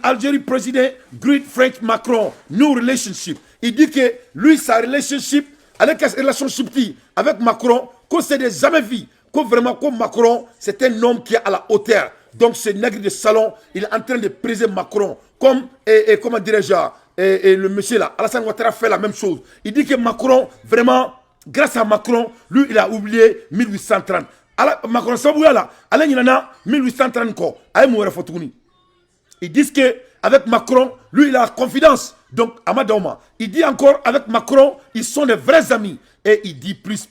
Algérie président, Great French Macron, new relationship. Il dit que lui, sa relationship, avec Macron, que c'est des jamais vu. Que vraiment, que Macron, c'est un homme qui est à la hauteur. Donc ce nègre de salon, il est en train de priser Macron. Comme, comment dirais-je, le monsieur là, Alassane Ouattara fait la même chose. Il dit que Macron, vraiment, grâce à Macron, lui, il a oublié 1830. Macron, ça vous là, Alain, il en a 1830 encore. Ils disent qu'avec Macron, lui, il a confiance. Donc, Amadaoma, il dit encore, avec Macron, ils sont des vrais amis. Et il dit plus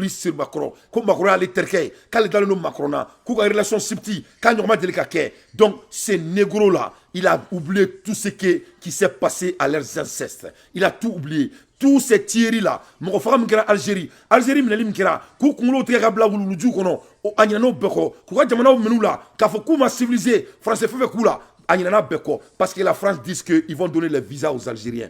sur Macron. Comme Macron a les terquets, quand il est dans le nom Macron, quand il a une relation subtile, quand il a délicat. Donc, ces négros-là, il a oublié tout ce qui s'est passé à leurs ancêtres. Il a tout oublié. Tous ces Thierry-là, mon frère Mkera Algérie, Algérie Mnelim Kera, Koukulo Tegabla Wuluju Kono, Agnano Beko, Kouka Jamana Menula, Kafokouma civilisé, français fait Kula, Agnana Beko, parce que la France dit qu'ils vont donner les visas aux Algériens.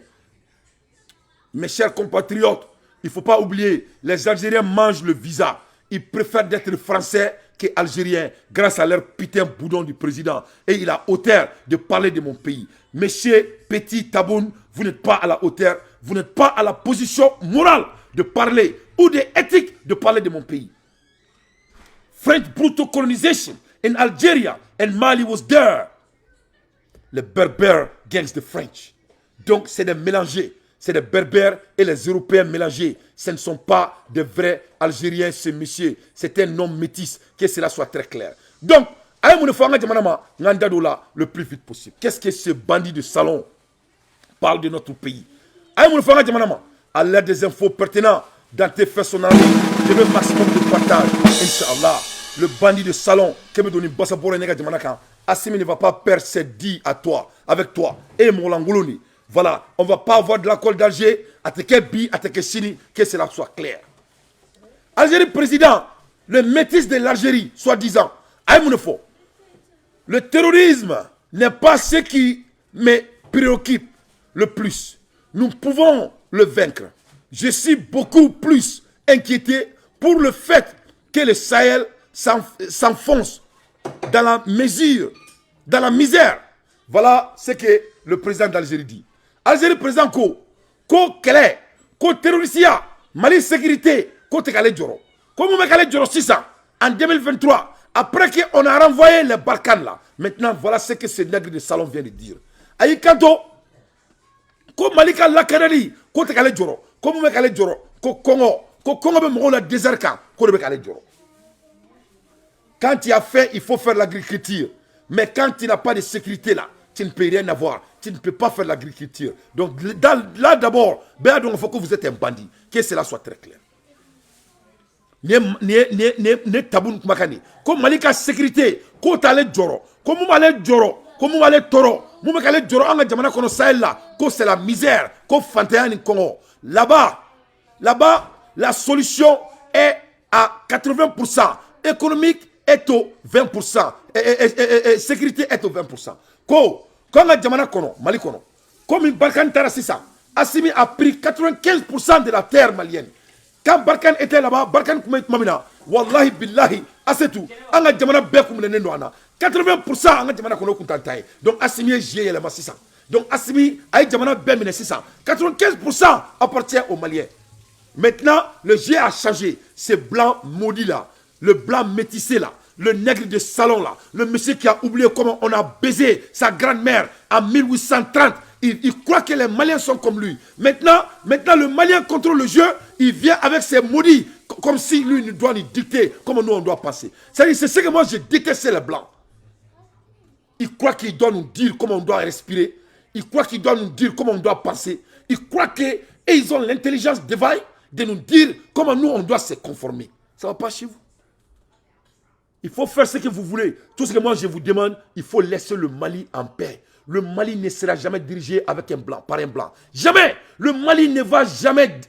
Mes chers compatriotes, il ne faut pas oublier, les Algériens mangent le visa. Ils préfèrent d'être français qu'algériens grâce à leur putain boudon du président. Et il a hauteur de parler de mon pays. Monsieur Petit Taboun, vous n'êtes pas à la hauteur, vous n'êtes pas à la position morale de parler ou de éthique de parler de mon pays. French brutal colonization in Algeria and Mali was there. Les Berbères gangs the French. Donc c'est des mélangés. C'est des Berbères et les Européens mélangés. Ce ne sont pas des vrais Algériens, ce monsieur. C'est un homme métis. Que cela soit très clair. Donc, le plus vite possible. Qu'est-ce que ce bandit de salon parle de notre pays? À l'aide des infos pertinentes dans tes faits sonores, je veux maximum de partage. Inch'Allah, le bandit de salon, Assimi ne va pas perdre ses dits à toi, avec toi. Et mon langoloni. Voilà, on ne va pas avoir de l'accord d'Alger, à Tekebi, à Tekeshini, que cela soit clair. Algérie président, le métis de l'Algérie, soi-disant, Aïmounefo, le terrorisme n'est pas ce qui me préoccupe le plus. Nous pouvons le vaincre. Je suis beaucoup plus inquiété pour le fait que le Sahel s'enfonce dans la mesure, dans la misère. Voilà ce que le président d'Algérie dit. Algérie président ko kele ko terroristia Mali sécurité ko te kale joro ko mu me kale joro 600 en 2023 après qu'on a renvoyé les Balkans là. Maintenant voilà ce que ce nègre de salon vient de dire. Ayi kanto ko Mali ka lakanali ko te kale joro ko mu me kale joro ko Congo be mo la désert kan ko be kale joro. Quand tu as faim, il faut faire l'agriculture. Mais quand tu n'as pas de sécurité là, tu ne peux rien avoir. Tu ne peux pas faire l'agriculture. Donc là d'abord, il faut que vous êtes un bandit. Que cela soit très clair. Ne taboun kumakani. Comme Malika sécurité, ko tale joro, comme male joro, comme male toro, mou kale joro anga jamana kono Sahel là, ko c'est la misère, ko fantayan ni Congo. Là-bas, la solution est à 80%. Économique est au 20%. Et sécurité est au 20%. Quand la Djamana kono, Mali kono, comme une Balkan Tarasissa, Assimi a pris 95% de la terre malienne. Quand Balkan était là-bas, Balkan Mamina, Wallahi Billahi, Assetou, Anga Djamana Bekoum le Nendoana, 80% Anga Djamana kono Kuntantaï. Donc Assimi est gié la Massissa. Donc Assimi a Djamana Bemine 600. 95% appartient aux Maliens. Maintenant, le G a changé. C'est blanc maudit là, le blanc métissé là, le nègre de salon là, le monsieur qui a oublié comment on a baisé sa grand-mère en 1830. Il croit que les Maliens sont comme lui. Maintenant, le Malien contrôle le jeu, il vient avec ses maudits, comme si lui ne doit nous dicter comment nous on doit passer. C'est ce que moi je déteste les Blancs. Il croit qu'il doit nous dire comment on doit respirer. Il croit qu'il doit nous dire comment on doit penser. Il croit qu'ils ont l'intelligence divine de nous dire comment nous on doit se conformer. Ça ne va pas chez vous. Il faut faire ce que vous voulez. Tout ce que moi je vous demande, il faut laisser le Mali en paix. Le Mali ne sera jamais dirigé avec un blanc, par un blanc. Jamais. Le Mali ne va jamais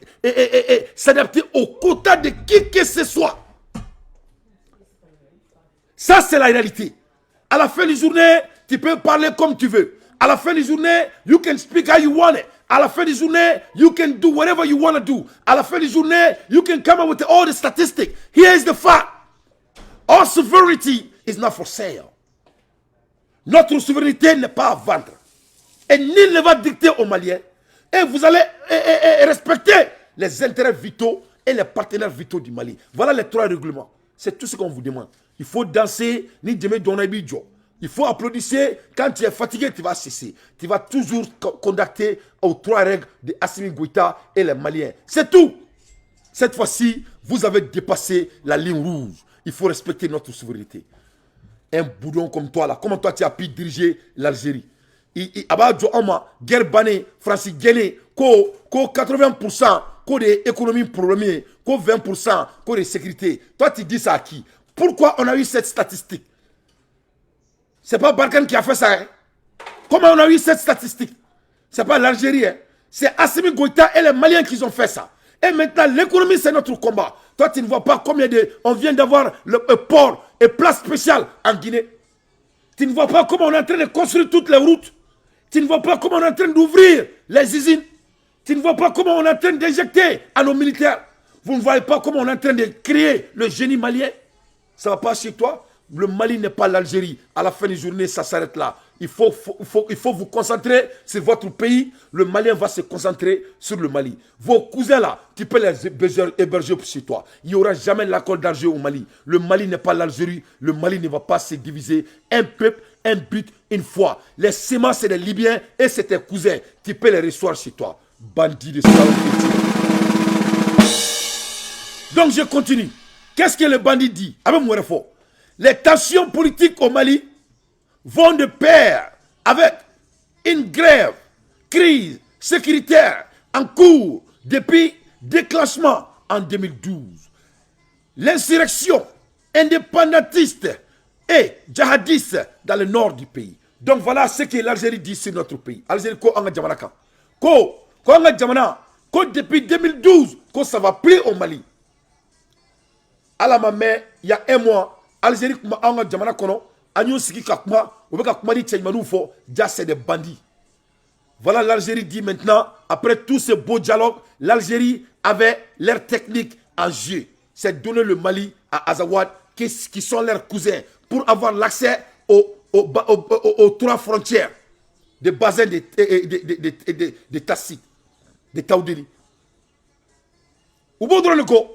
s'adapter au quota de qui que ce soit. Ça, c'est la réalité. À la fin de la journée, tu peux parler comme tu veux. À la fin de la journée, you can speak how you want it. À la fin de la journée, you can do whatever you want to do. À la fin de la journée, you can come up with all the statistics. Here is the fact. Our sovereignty is not for sale. Notre souveraineté n'est pas à vendre. Et nul ne va dicter aux Maliens. Et vous allez respecter les intérêts vitaux et les partenaires vitaux du Mali. Voilà les trois règlements. C'est tout ce qu'on vous demande. Il faut danser, ni demain donner bidjo. Il faut applaudir. Quand tu es fatigué, tu vas cesser. Tu vas toujours contacter aux 3 règles de Assimi Goïta et les Maliens. C'est tout. Cette fois-ci, vous avez dépassé la ligne rouge. Il faut respecter notre souveraineté. Un boudon comme toi là, comment toi tu as pu diriger l'Algérie? Abadjo Oma, guerre banée, Francis Guéné, ko 80%, ko de économie problème, ko 20%, ko de sécurité. Toi tu dis ça à qui? Pourquoi on a eu cette statistique? C'est pas Barkhane qui a fait ça. Hein? Comment on a eu cette statistique? C'est pas l'Algérie. Hein? C'est Assimi Goïta et les Maliens qui ont fait ça. Et maintenant, l'économie, c'est notre combat. Toi, tu ne vois pas combien de... On vient d'avoir le port et place spéciale en Guinée. Tu ne vois pas comment on est en train de construire toutes les routes. Tu ne vois pas comment on est en train d'ouvrir les usines. Tu ne vois pas comment on est en train d'injecter à nos militaires. Vous ne voyez pas comment on est en train de créer le génie malien. Ça ne va pas chez toi. Le Mali n'est pas l'Algérie. À la fin de la journée, ça s'arrête là. Il faut vous concentrer sur votre pays. Le Malien va se concentrer sur le Mali. Vos cousins là, tu peux les héberger chez toi. Il n'y aura jamais l'accord d'Alger au Mali. Le Mali n'est pas l'Algérie. Le Mali ne va pas se diviser. Un peuple, un but, une foi. Les Sémans, c'est des Libyens et c'est tes cousins. Tu peux les recevoir chez toi. Bandit de saloperie. Donc je continue. Qu'est-ce que le bandit dit? Avec moi, fort. Les tensions politiques au Mali vont de pair avec une grève, crise sécuritaire en cours depuis déclenchement en 2012. L'insurrection indépendantiste et djihadiste dans le nord du pays. Donc voilà ce que l'Algérie dit sur notre pays. Algérie, ko anga jamanaka. Ko anga jamana. Ko depuis 2012, ko ça va plus au Mali. À la mamé, il y a un mois, Algérie kuma anga jamana kono, agnou siki kakuma, ou beka kuma di tchaymanou fo, déjà c'est des bandits. Voilà, l'Algérie dit maintenant, après tout ce beau dialogue, l'Algérie avait leur technique en jeu. C'est donner le Mali à Azawad, qui sont leurs cousins, pour avoir l'accès aux 3 frontières, des bassins de Tassit, de Taoudeli. Ou bon le go,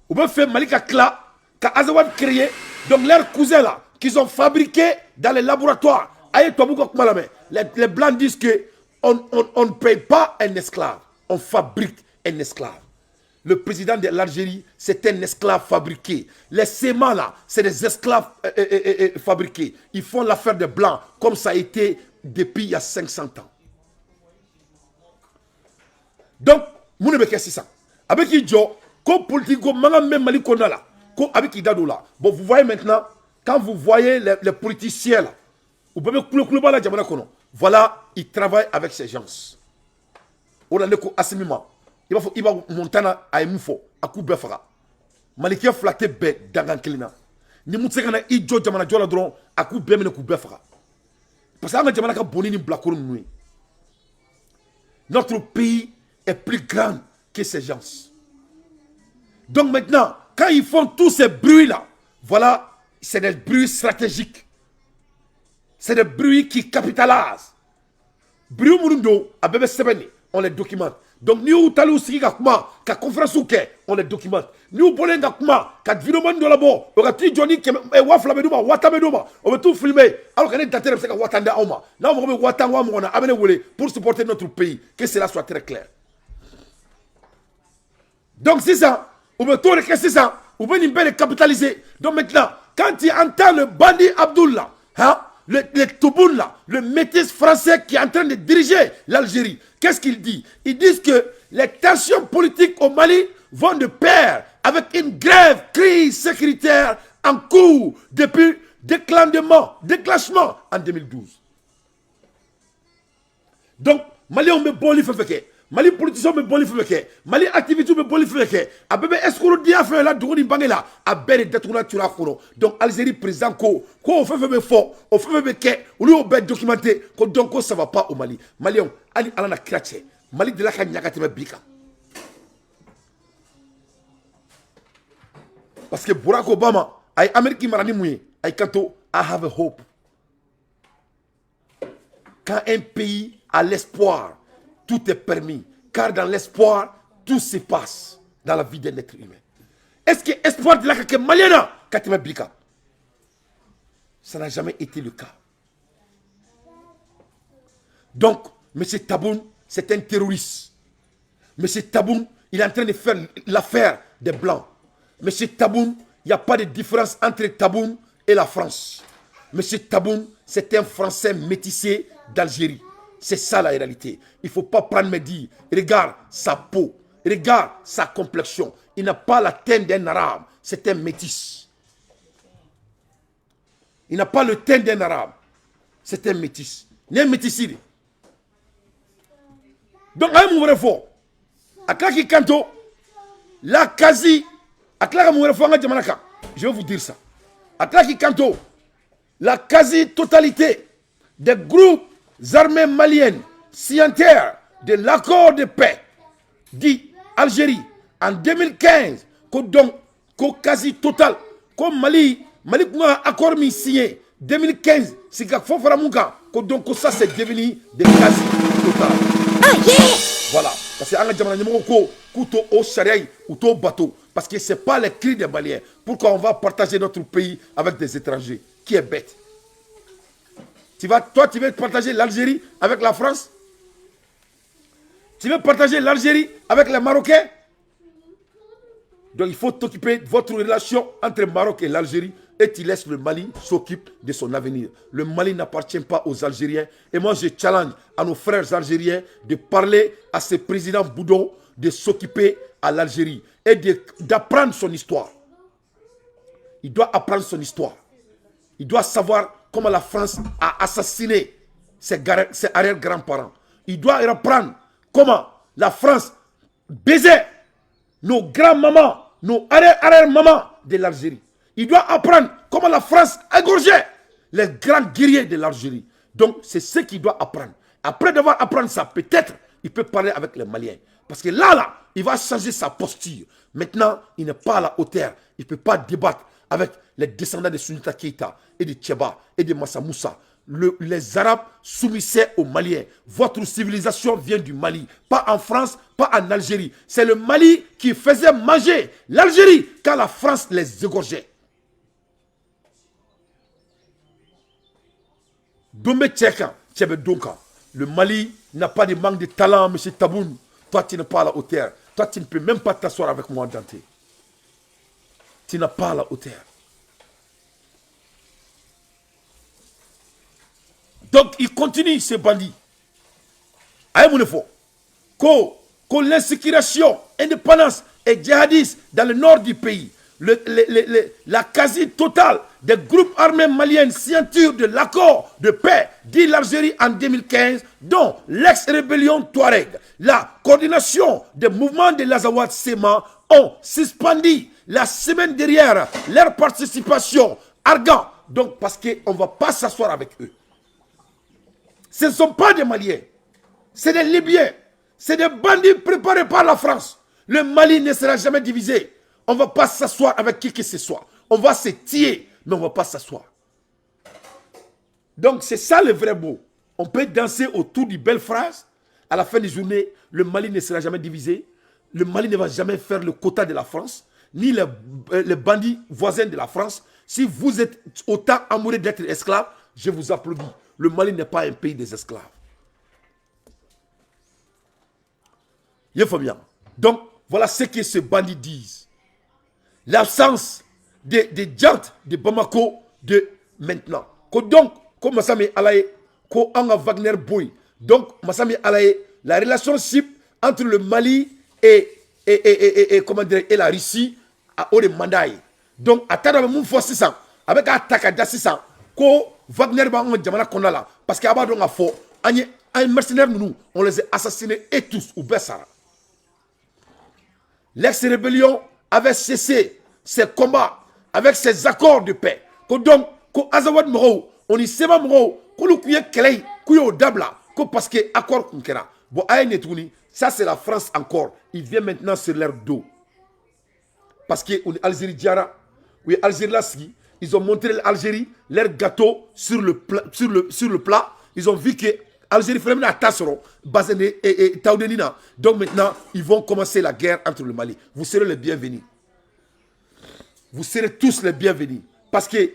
ou bien fait Malika Kla, qu'Azawad créé, donc leurs cousins là, qu'ils ont fabriqués dans les laboratoires. Les Blancs disent que on ne paye pas un esclave, on fabrique un esclave. Le président de l'Algérie, c'est un esclave fabriqué. Les Sémans là, c'est des esclaves fabriqués. Ils font l'affaire des Blancs, comme ça a été depuis il y a 500 ans. Donc, vous ne c'est ça. Avec Idjo, comme politique, comme même Mali là, comme avec Idado là. Bon, vous voyez maintenant, quand vous voyez les politiciens là, voilà, ils travaillent avec ces gens. On a ko Assimima. Il va montana à Emufo, à Koubefara. Malikia flatté be dangankelina. Ni mutsekana Idjo jamana jola dron, à Koubemene Koubefara. Parce que jamana ka bonini blakour nous. Notre pays est plus grand que ces gens. Donc maintenant, quand ils font tous ces bruits là, voilà, c'est des bruits stratégiques. C'est des bruits qui capitalisent. Bruit Murundo, à Bébé Sebeni, on les documente. Donc, nous, Talou Siki Kakuma, ka conférence ou on les documente. Nous, Bolen Kakuma, ka Vidoman de labo, on a dit Johnny, Waflameduma, Watameduma, on veut tout filmer. Alors qu'on est daté de Watanda Oma. Là, on veut Watangwa, on a amené pour supporter notre pays. Que cela soit très clair. Donc, c'est ça. On veut tout c'est ça. On veut une belle capitaliser. Donc, maintenant, quand tu entends le bandit Abdullah, hein, le Touboun là, le métis français qui est en train de diriger l'Algérie, qu'est-ce qu'il dit? Ils disent que les tensions politiques au Mali vont de pair avec une grève crise sécuritaire en cours depuis déclenchement en 2012. Donc, Mali on me bon li fait Mali politicien me bon li fait Mali activité me bon li fait a bébé escroc dia fait la dogoni bangela a bere détourna tura kono. Donc Algérie président ko on fait fort on fait ke ou lui on bet documenté ko donc ça va pas au Mali. Mali on ali ala na krache Mali de la ka nyakati me bika. Parce que Barack Obama ay Amérique marani mouye ay kanto I have a hope. Quand un pays a l'espoir, tout est permis. Car dans l'espoir, tout se passe dans la vie d'un être humain. Est-ce que l'espoir de la que Maliana, Katima Bika, ça n'a jamais été le cas. Donc, M. Taboun, c'est un terroriste. M. Taboun, il est en train de faire l'affaire des Blancs. M. Taboun, il n'y a pas de différence entre Taboun et la France. M. Taboun, c'est un Français métissé d'Algérie. C'est ça la réalité. Il ne faut pas prendre mes dires. Regarde sa peau. Regarde sa complexion. Il n'a pas la teinte d'un arabe. C'est un métis. Il n'a pas le teint d'un arabe. C'est un métis. Il est métissé. Donc, un mouvement fort. A Klaki Kanto, la quasi. A Klaki mouvement fort, je vais vous dire ça. A Klaki Kanto, la quasi-totalité des groupes armés maliennes signataires de l'accord de paix dit Algérie en 2015, donc quasi total, comme Mali a accord signé 2015, c'est donc ça c'est devenu des quasi total. Voilà, parce que parce que ce n'est pas les cris des Maliens. Pourquoi on va partager notre pays avec des étrangers? Qui est bête? Toi, tu veux partager l'Algérie avec la France? Tu veux partager l'Algérie avec les Marocains? Donc il faut t'occuper de votre relation entre le Maroc et l'Algérie et tu laisses le Mali s'occuper de son avenir. Le Mali n'appartient pas aux Algériens. Et moi, je challenge à nos frères algériens de parler à ce président Boudon de s'occuper à l'Algérie et d'apprendre son histoire. Il doit apprendre son histoire. Il doit savoir comment la France a assassiné ses arrière-grands-parents. Il doit apprendre comment la France baisait nos grands-mamans, nos arrière-mamans de l'Algérie. Il doit apprendre comment la France égorgeait les grands guerriers de l'Algérie. Donc, c'est ce qu'il doit apprendre. Après d'avoir appris ça, peut-être, il peut parler avec les Maliens. Parce que là, il va changer sa posture. Maintenant, il n'est pas à la hauteur. Il ne peut pas débattre avec les descendants de Sunita Keita et de Tcheba et de Massa Moussa. Les Arabes soumissaient aux Maliens. Votre civilisation vient du Mali. Pas en France, pas en Algérie. C'est le Mali qui faisait manger l'Algérie quand la France les égorgeait. Dombe Tcheka, Tchebe Donka. Le Mali n'a pas de manque de talent, M. Taboun. Toi, tu n'es pas à la hauteur. Toi, tu ne peux même pas t'asseoir avec moi, Dante. Tu n'as pas à la hauteur. Donc, il continue, ces bandits. Aïe, mon effort. Que l'insécurisation, indépendance et djihadistes dans le nord du pays, la quasi-totale des groupes armés maliens signature de l'accord de paix dit l'Algérie en 2015, dont l'ex-rébellion Touareg, la coordination des mouvements de l'Azawad Sema ont suspendu la semaine derrière leur participation argant. Donc, parce qu'on ne va pas s'asseoir avec eux. Ce ne sont pas des Maliens, c'est des Libyens, c'est des bandits préparés par la France. Le Mali ne sera jamais divisé. On ne va pas s'asseoir avec qui que ce soit. On va se tuer, mais on ne va pas s'asseoir. Donc c'est ça le vrai mot. On peut danser autour d'une belle phrase. À la fin de la journée, le Mali ne sera jamais divisé. Le Mali ne va jamais faire le quota de la France, ni les bandits voisins de la France. Si vous êtes autant amoureux d'être esclave, je vous applaudis. Le Mali n'est pas un pays des esclaves. Il faut bien. Donc, voilà ce que ces bandits disent. L'absence des jantes de Bamako de maintenant. Donc, comme Massami Alaye, comme Anga Wagner Boy. Donc, Massami Alaye, la relationship entre le Mali et la Russie a eu des mandats. Donc, à tel moment, avec Ataka Dassisa, ko Wagner va en Djamana Konala, parce qu'il y a un faux, un mercenaire, nous, on les a assassinés et tous, ou Bessara. L'ex-rébellion avait cessé ses combats avec ses accords de paix. Donc, Azawad Moro, on y sait pas Moro, qu'on nous cueille Kelei, Kuyo Dabla, parce que accord Kunkera. Bon, ça c'est la France encore. Il vient maintenant sur leur dos. Parce que l'Algérie Diara, oui, Algérie Lassi, ils ont montré l'Algérie, leur gâteau sur le plat. Ils ont vu que l'Algérie fait même la tasseron, Bazené et Taoudenina. Donc maintenant, ils vont commencer la guerre entre le Mali. Vous serez les bienvenus. Vous serez tous les bienvenus. Parce que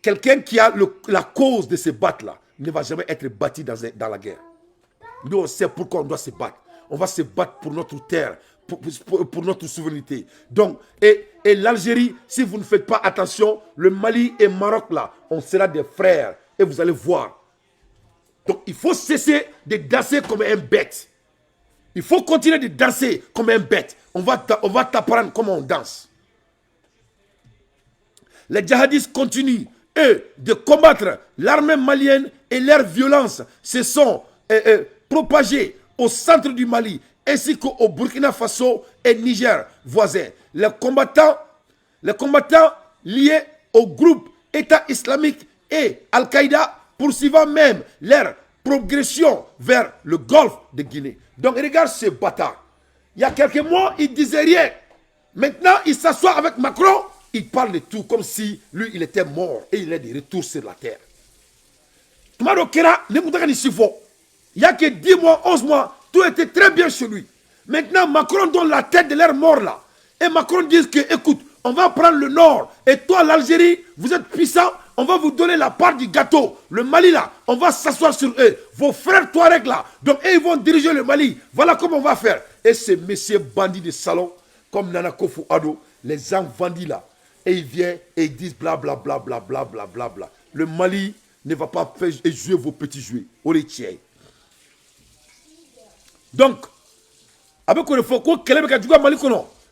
quelqu'un qui a la cause de se battre là ne va jamais être bâti dans la guerre. Nous, on sait pourquoi on doit se battre. On va se battre pour notre terre, pour notre souveraineté. Donc, et l'Algérie, si vous ne faites pas attention, le Mali et le Maroc, là, on sera des frères. Et vous allez voir. Donc, il faut cesser de danser comme un bête. Il faut continuer de danser comme un bête. On va t'apprendre comment on danse. Les djihadistes continuent, eux, de combattre l'armée malienne et leur violence se sont propagées au centre du Mali ainsi qu'au Burkina Faso et Niger voisins. Les combattants liés au groupe État islamique et Al-Qaïda poursuivant même leur progression vers le golfe de Guinée. Donc regarde ce bâtard. Il y a quelques mois, il ne disait rien. Maintenant, il s'assoit avec Macron, il parle de tout comme si lui, il était mort et il est de retour sur la terre. Il n'y a que 10 mois, 11 mois, tout était très bien chez lui. Maintenant, Macron donne la tête de leur mort là. Et Macron dit que, écoute, on va prendre le nord. Et toi, l'Algérie, vous êtes puissant, on va vous donner la part du gâteau. Le Mali là, on va s'asseoir sur eux. Vos frères Touareg là, donc eux, ils vont diriger le Mali. Voilà comment on va faire. Et ces messieurs bandits de salon, comme Nana Akufo-Addo, les gens bandits là, et ils viennent et ils disent blablabla, blablabla, blablabla. Le Mali ne va pas faire jouer vos petits jouets. On les tient. Donc, avec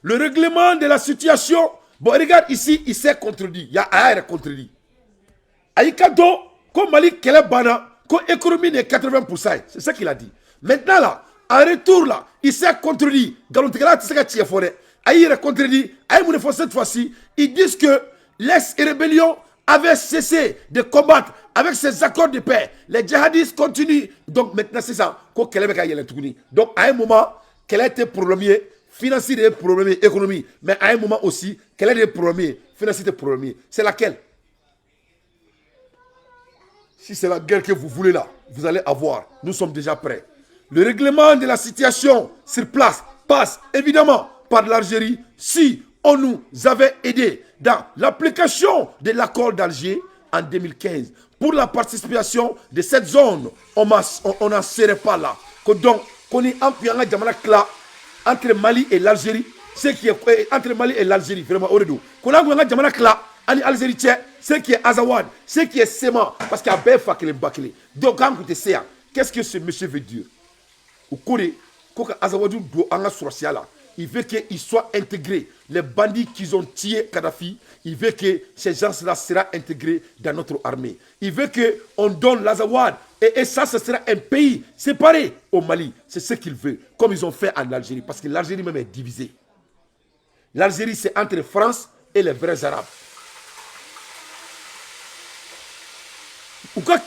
le règlement de la situation, bon, regarde ici, il s'est contredit. Il y a un contredit. Aïkado, comme Mali Kelebana, comme économie de 80%. C'est ça qu'il a dit. Maintenant là, en retour là, il s'est contredit. Galontekala, tu sais qu'il a forêt. Aïe, il a contredit. Aïe, cette fois-ci, ils disent que l'ex-rébellion avait cessé de combattre avec ces accords de paix. Les djihadistes continuent. Donc maintenant, c'est ça. Donc à un moment, quel était problème financier des problèmes économiques, mais à un moment aussi, quel est le problème financier des problèmes? C'est laquelle? Si c'est la guerre que vous voulez là, vous allez avoir. Nous sommes déjà prêts. Le règlement de la situation sur place passe évidemment par l'Algérie si on nous avait aidé dans l'application de l'accord d'Alger en 2015. Pour la participation de cette zone, on n'en serait pas là. Donc, on est en entre Mali et l'Algérie, ce qui est entre Mali et l'Algérie, vraiment, au redo. Qu'on a en Algérie, ce qui est Azawad, ce qui est Sema, parce qu'il y a Befa qui est bâclé. Donc, quand vous êtes qu'est-ce que ce monsieur veut dire? Au Corée, quand Azawadou doit en assurer là, il veut qu'ils soient intégrés. Les bandits qui ont tué Kadhafi, il veut que ces gens-là seront intégrés dans notre armée. Il veut qu'on donne l'Azawad. Et ça, ce sera un pays séparé au Mali. C'est ce qu'il veut, comme ils ont fait en Algérie. Parce que l'Algérie même est divisée. L'Algérie, c'est entre France et les vrais Arabes. Pourquoi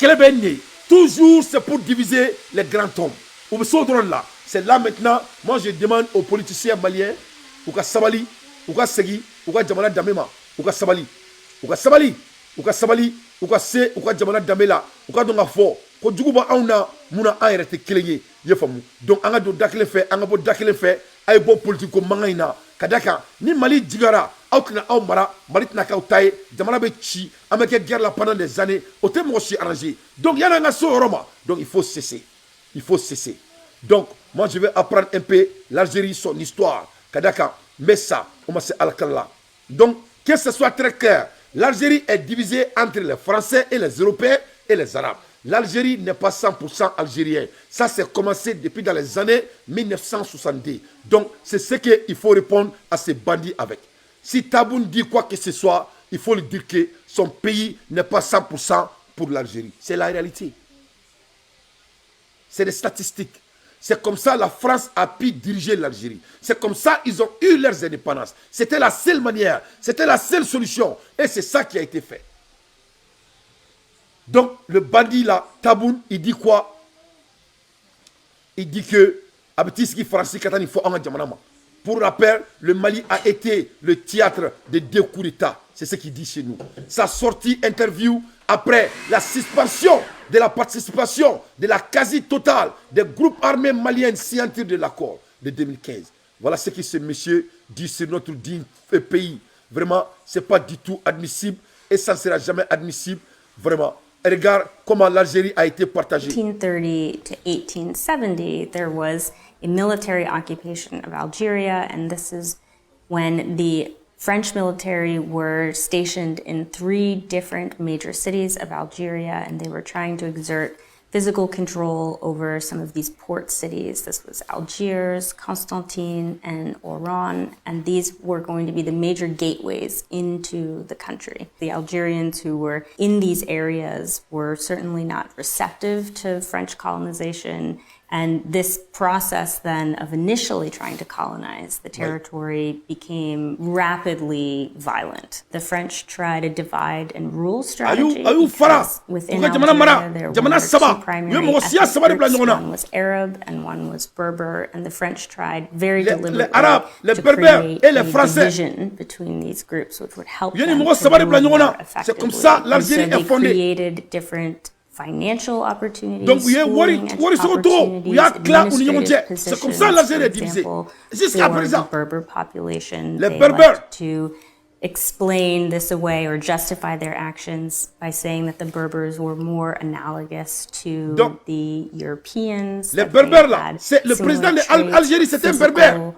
toujours c'est pour diviser les grands hommes. Là, c'est là maintenant, moi je demande aux politiciens maliens, ou qu'à Sabali, ou qu'à Segui, ou qu'à Djamana Damema, ou qu'à Sabali, ou qu'à Sabali, ou qu'à Sabali, ou qu'à Se, ou qu'à Djamana Damela, ou qu'à Dongafo, ko djuguba auna muna ayrete kelenye yefamu donc anga do dakle fe anga bo dakle fe ay bo politique ko mangaina kadaka ni Mali digara aukna aw mara Mali tna ka tay jamana be chi ameke guerre là pendant des années au te mo chi arrangé donc yana nga so roma donc il faut cesser donc moi je vais apprendre un peu l'Algérie, son histoire kadaka mais ça on m'a c'est al-Kalla donc que ce soit très clair, l'Algérie est divisée entre les Français et les Européens et les Arabes. L'Algérie n'est pas 100% algérien. Ça, c'est commencé depuis dans les années 1970. Donc, c'est ce qu'il faut répondre à ces bandits avec. Si Taboun dit quoi que ce soit, il faut lui dire que son pays n'est pas 100% pour l'Algérie. C'est la réalité. C'est des statistiques. C'est comme ça la France a pu diriger l'Algérie. C'est comme ça ils ont eu leurs indépendances. C'était la seule manière. C'était la seule solution. Et c'est ça qui a été fait. Donc, le bandit là, Taboun, il dit quoi? Il dit que pour rappel, le Mali a été le théâtre de 2 coups d'État. C'est ce qu'il dit chez nous. Sa sortie interview après la suspension de la participation de la quasi-totale des groupes armés maliens signataires de l'accord de 2015. Voilà ce que ce monsieur dit sur notre digne pays. Vraiment, ce n'est pas du tout admissible et ça ne sera jamais admissible. Vraiment. regarde comment l'Algérie a été partagée. 1830 to 1870, there was a military occupation of Algeria, and this is when the French military were stationed in 3 different major cities of Algeria, and they were trying to exert physical control over some of these port cities. This was Algiers, Constantine, and Oran, and these were going to be the major gateways into the country. The Algerians who were in these areas were certainly not receptive to French colonization, and this process then of initially trying to colonize the territory became rapidly violent. The French tried a divide and rule strategy because within Algeria there were 2 primary ethnic groups. One was Arab and one was Berber, and the French tried very deliberately to create a division between these groups, which would help them to rule more effectively. And so they created different financial opportunities, schooling opportunities, administrative positions. For example, for the Berber population, they liked to explain this away or justify their actions by saying that the Berbers were more analogous to the Europeans. Les Berbères là, c'est le président de l'Algérie, c'était un Berbère.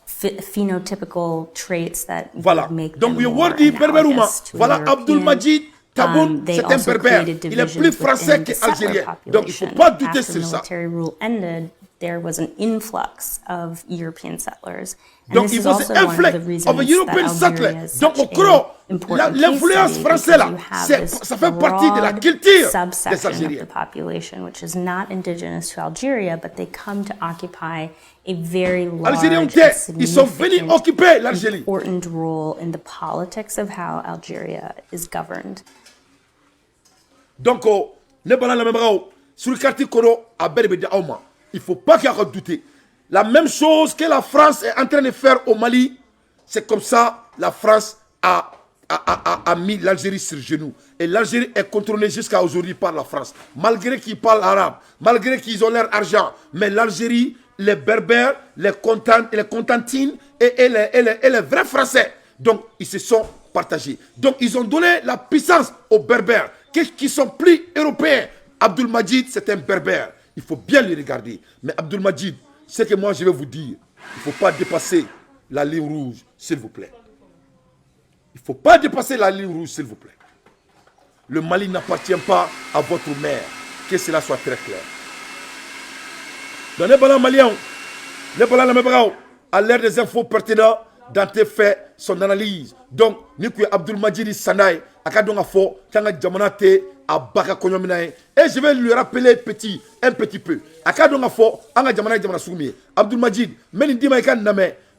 Phenotypical traits that voilà. make Donc, them more analogous to voilà Abdul Majid Taboun, c'est un Berbère. Il est plus français qu'algérien. Donc, il ne faut pas douter sur ça. There was an influx of European settlers. And donc, this il is faut also un one of flux the reasons of European that Algeria settlers. is Donc, such au gros, an important l'influence case française study là, because you have this ça fait partie de la broad culture des subsection of Algériens. the population, which is not indigenous to Algeria, but they come to occupy a very large and ils sont venus occuper l'Algérie. important role in the politics of how Algeria is governed. Donc, ne pas la même sur le quartier Koro à Berbeda Auma. Il ne faut pas qu'il y ait douter. La même chose que la France est en train de faire au Mali, c'est comme ça la France a mis l'Algérie sur genoux. Et l'Algérie est contrôlée jusqu'à aujourd'hui par la France. Malgré qu'ils parlent arabe, malgré qu'ils ont leur argent, mais l'Algérie, les Berbères, les Contentines et les vrais Français, donc ils se sont partagés. Donc ils ont donné la puissance aux Berbères, qui sont plus européens. Abdul Majid, c'est un Berbère. Il faut bien le regarder. Mais Abdul Majid, ce que moi je vais vous dire, il ne faut pas dépasser la ligne rouge, s'il vous plaît. Il ne faut pas dépasser la ligne rouge, s'il vous plaît. Le Mali n'appartient pas à votre mère. Que cela soit très clair. Dans les balans maliens, les balans la à l'ère des infos pertinentes, Dante fait son analyse. Donc, nous Abdul Majid Sanaï, à Kadonga Fo, Kanga Djamanate, à Baka Konyominae. Et je vais lui rappeler un petit peu. À Kadonga Fo, Anga Djamana Djamana Soumi. Abdul Majid,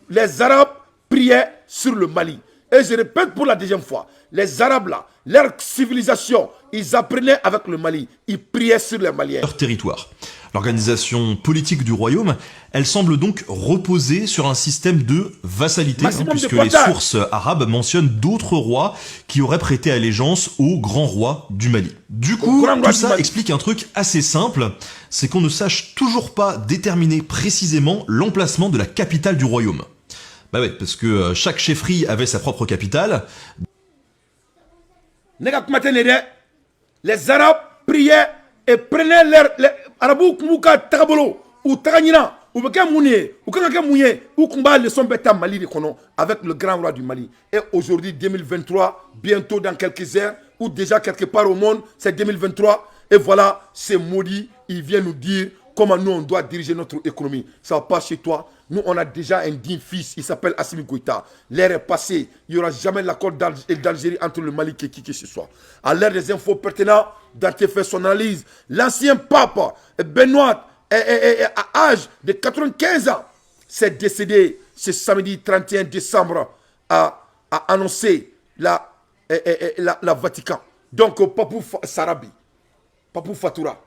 les Arabes priaient sur le Mali. Et je répète pour la deuxième fois, les Arabes là, leur civilisation, ils apprenaient avec le Mali, ils priaient sur les Maliens. Leur territoire. L'organisation politique du royaume, elle semble donc reposer sur un système de vassalité, puisque les sources arabes mentionnent d'autres rois qui auraient prêté allégeance au grand roi du Mali. Du coup, tout ça explique un truc assez simple, c'est qu'on ne sache toujours pas déterminer précisément l'emplacement de la capitale du royaume. Bah ouais, parce que chaque chefferie avait sa propre capitale. Les Arabes priaient et prenaient leur Arabou Kumuka Tagabolo ou Taganina ou Beka Mounié ou Kanaka Mounié ou Kumba le son bêta Mali de Kono avec le grand roi du Mali. Et aujourd'hui 2023, bientôt dans quelques heures ou déjà quelque part au monde, c'est 2023 et voilà, c'est maudit, il vient nous dire comment nous on doit diriger notre économie. Ça va pas chez toi. Nous, on a déjà un digne fils, il s'appelle Assimi Goïta. L'ère est passée, il n'y aura jamais l'accord d'Algérie entre le Mali et qui que ce soit. À l'ère des infos pertinentes, Dante fait son analyse. L'ancien pape, Benoît, à âge de 95 ans, s'est décédé ce samedi 31 décembre, a annoncé la Vatican. Donc, Papou Sarabi, Papou Fatoura,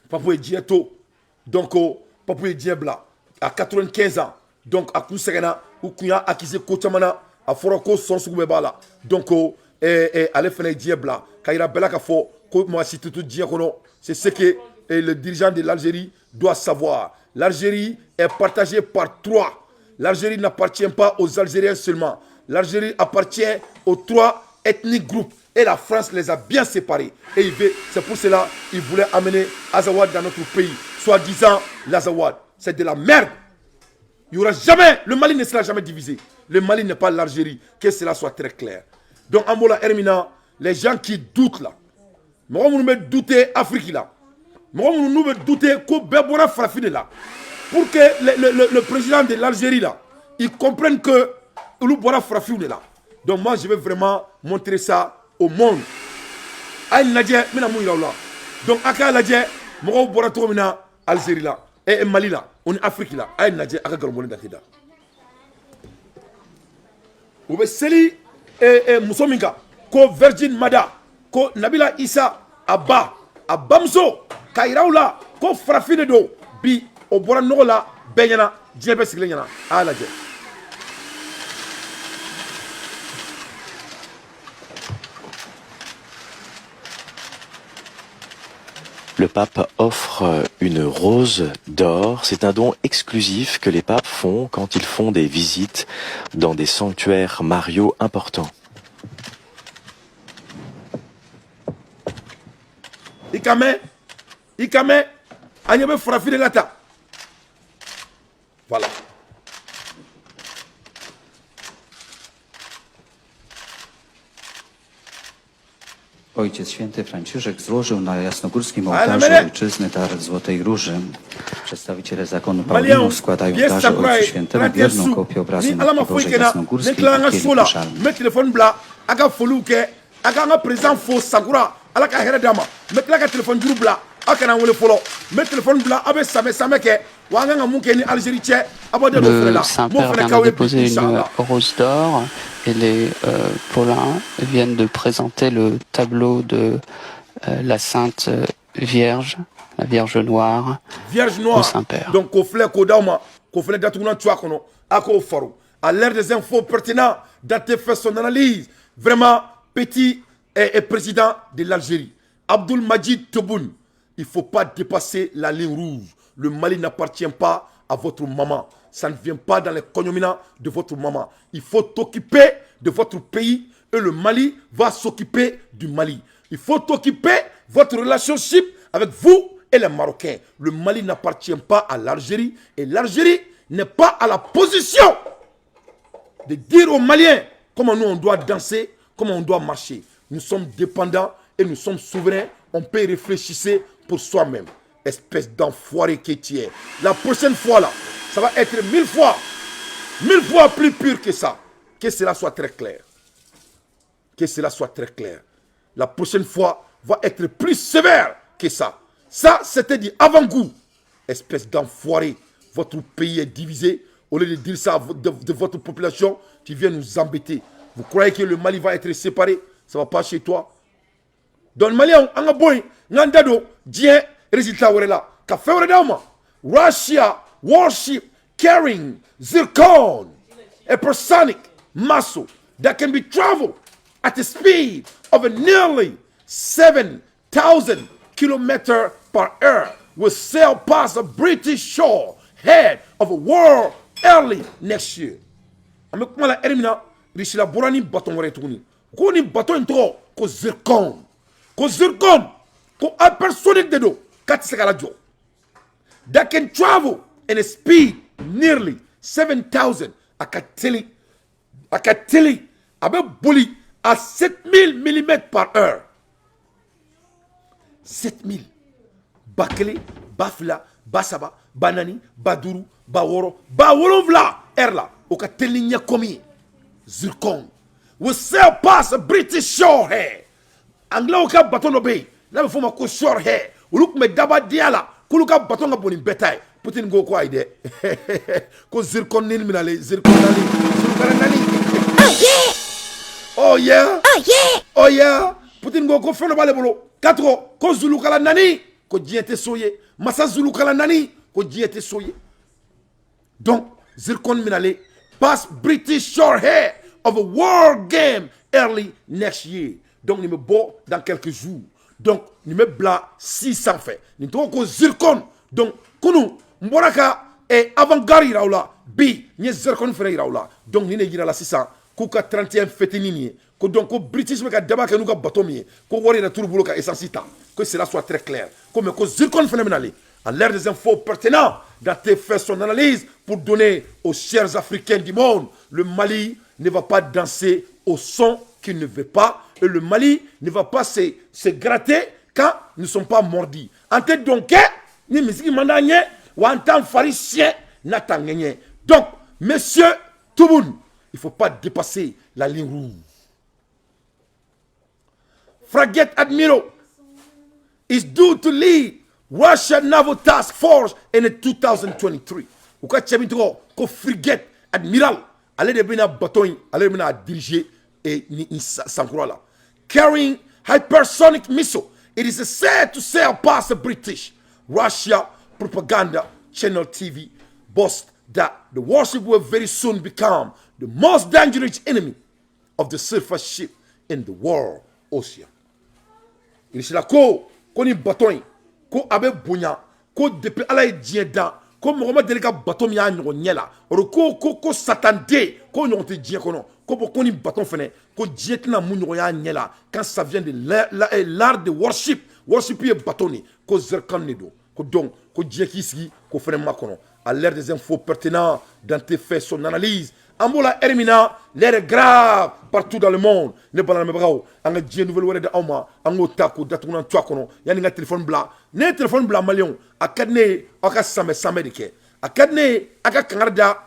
Papou Edieto, donc Papou Ediebla. À 95 ans, donc à Kousegana, ou Kouya Akise Kochamana, à Foroko Sonsoubebala. Donc, allez faire Diabla, Kaira Belakafo, moi si tout Diakono, c'est ce que le dirigeant de l'Algérie doit savoir. L'Algérie est partagée par 3. L'Algérie n'appartient pas aux Algériens seulement. L'Algérie appartient aux 3 ethnic group. Et la France les a bien séparés. Et c'est pour cela qu'ils voulaient amener Azawad dans notre pays. Soi-disant, l'Azawad. C'est de la merde. Il y aura jamais, le Mali ne sera jamais divisé. Le Mali n'est pas l'Algérie. Que cela soit très clair. Donc, en Mola Hermina, les gens qui doutent là, moi, je me douter Afrique là. Moi, je me douter qu'au Bébora Frafine là. Pour que le président de l'Algérie là, il comprenne que le Bébora Frafine est là. Donc, moi, je vais vraiment montrer ça au monde. Aïe Nadje, mina mou là. Donc, Aka Nadje, moi, Bébora Tomina, Algérie là. Et Mali là, on est Afrique là. Aïe Nadje, Aka Galmoni Dakida. Vous voyez, Seli et Moussominga, ko Virgin Mada, ko Nabila Issa, Abba, Abamso, Kairaoula, ko Frafine do, Bi, Obora Nola, Benyana, Djebe Siglenyana, Aladje. Le pape offre une rose d'or. C'est un don exclusif que les papes font quand ils font des visites dans des sanctuaires mariaux importants. Ikame, Agnebe Frafine Lata. Voilà. Ojciec Święty Franciszek złożył na jasnogórskim ołtarzu ojczyzny dar Złotej Róży. Przedstawiciele zakonu Paulinów składają w darze Ojcu Świętemu wierną kopię obrazu Matki Bożej Jasnogórskiej i kielicha szalny. Le Saint-Père vient de déposer une rose d'or et les Paulins viennent de présenter le tableau de la Sainte Vierge, la Vierge Noire, au Saint-Père. Donc, à l'ère des infos pertinentes, daté fait son analyse, vraiment petit et président de l'Algérie. Abdul Majid Tebboune, il ne faut pas dépasser la ligne rouge. Le Mali n'appartient pas à votre maman. Ça ne vient pas dans les cognomina de votre maman. Il faut s'occuper de votre pays et le Mali va s'occuper du Mali. Il faut occuper votre relationship avec vous et les Marocains. Le Mali n'appartient pas à l'Algérie et l'Algérie n'est pas à la position de dire aux Maliens comment nous on doit danser, comment on doit marcher. Nous sommes dépendants et nous sommes souverains. On peut réfléchir pour soi-même. Espèce d'enfoiré que tu es. La prochaine fois là, ça va être 1000 fois plus pur que ça. Que cela soit très clair. Que cela soit très clair. La prochaine fois va être plus sévère que ça. Ça, c'était dit avant-goût. Espèce d'enfoiré. Votre pays est divisé. Au lieu de dire ça de votre population, tu viens nous embêter. Vous croyez que le Mali va être séparé? Ça ne va pas chez toi. Dans le Mali, on a besoin. Ngandado, dien, résultat, là. Café, Russia worship carrying zircon, a personic muscle that can be traveled at a speed of nearly 7,000 kilometers per hour will sail past the British shore head of a world early next year. Ame kuma la erimina rishila borani baton wore tuguni. Ko ni baton to ko zircon. Ko zircon ko hypersonic dedo kati sekala jo. That can travel in a speed nearly 7,000 akateli abe boli à 7,000 mm par heure. 7,000. Bakele, Bafla, Basaba, Banani, Baduru, Baworo, Bawolovla, Erla, Okateli Nyakomi, Zircon. Will sail past a British shore here. Angla oka baton obey. Never form a shore here. Look me daba diala. Kuluka baton a bonin betay. Putin go kwa ide. Ko Zircon nil minale, Zircon nali. Oh yeah. Oh yeah. Putin go feno bale bolo. Katro ko Zulu kala nani ko diete soye. Massa Zulu kala nani ko diete soye. Donc Zircon minale pass British shore here of a world game early next year. Donc ni me bo dans quelques jours. Donc ni me bla 600 fait. Ni to ko Zircon. Donc kunu mboraka et avant-garde raoula bi ni Zircon frère raoula. Donc ni ne gira la 600 k'u ka 31 fêter ni nin ye ko donc ko British bɛ ka daba kɛ n'u ka bateau min ye ko wari yɛrɛ t'olu bolo ka essence ta que cela soit très clair ko mais ko zircon fana bɛ nalen à l'ère des infos pertinents Daté fait son analyse pour donner aux chers Africains du monde le Mali ne va pas danser au son qu'il ne veut pas et le Mali ne va pas se gratter quand ils ne sont pas mordis en tête donc ni misiki mandanye ou en tant pharisien n'attendait. Donc, messieurs, tout le monde, il ne faut pas dépasser la ligne rouge. Frigate Admiral is due to lead Russian Naval Task Force in 2023. Ou quand tu as dit frigate Admiral, allez de bien bâton, allez de bien diriger et ni s'encroître là. Carrying hypersonic missile, it is said to sail past the British Russia propaganda channel TV boasts that the warship will very soon become the most dangerous enemy of the surface ship in the world ocean. Il est là ko ni bateau ko abe bonya ko depuis ala dieu da ko Mohamed Delika bateau mi a nyogo nyela ko satande ko nyogo te dieu kono ko ni bateau fene ko dieu tina mu nyogo ya nyela quand ça vient de l'art de worship est bateau ni ko zerkan ne do ko donc ko dieu ki sigi ko fene makono à l'ère des infos pertinents Dante fait son analyse Ambola Hermina, l'air est grave partout dans le monde. Ne balance pas où. On a dit nouvelle word de Auma, on a taco, d'atounan tuakono. Yann a téléphone blanc. Ne téléphone blanc malion. A cadné, a samé dike. A cadné, a Canada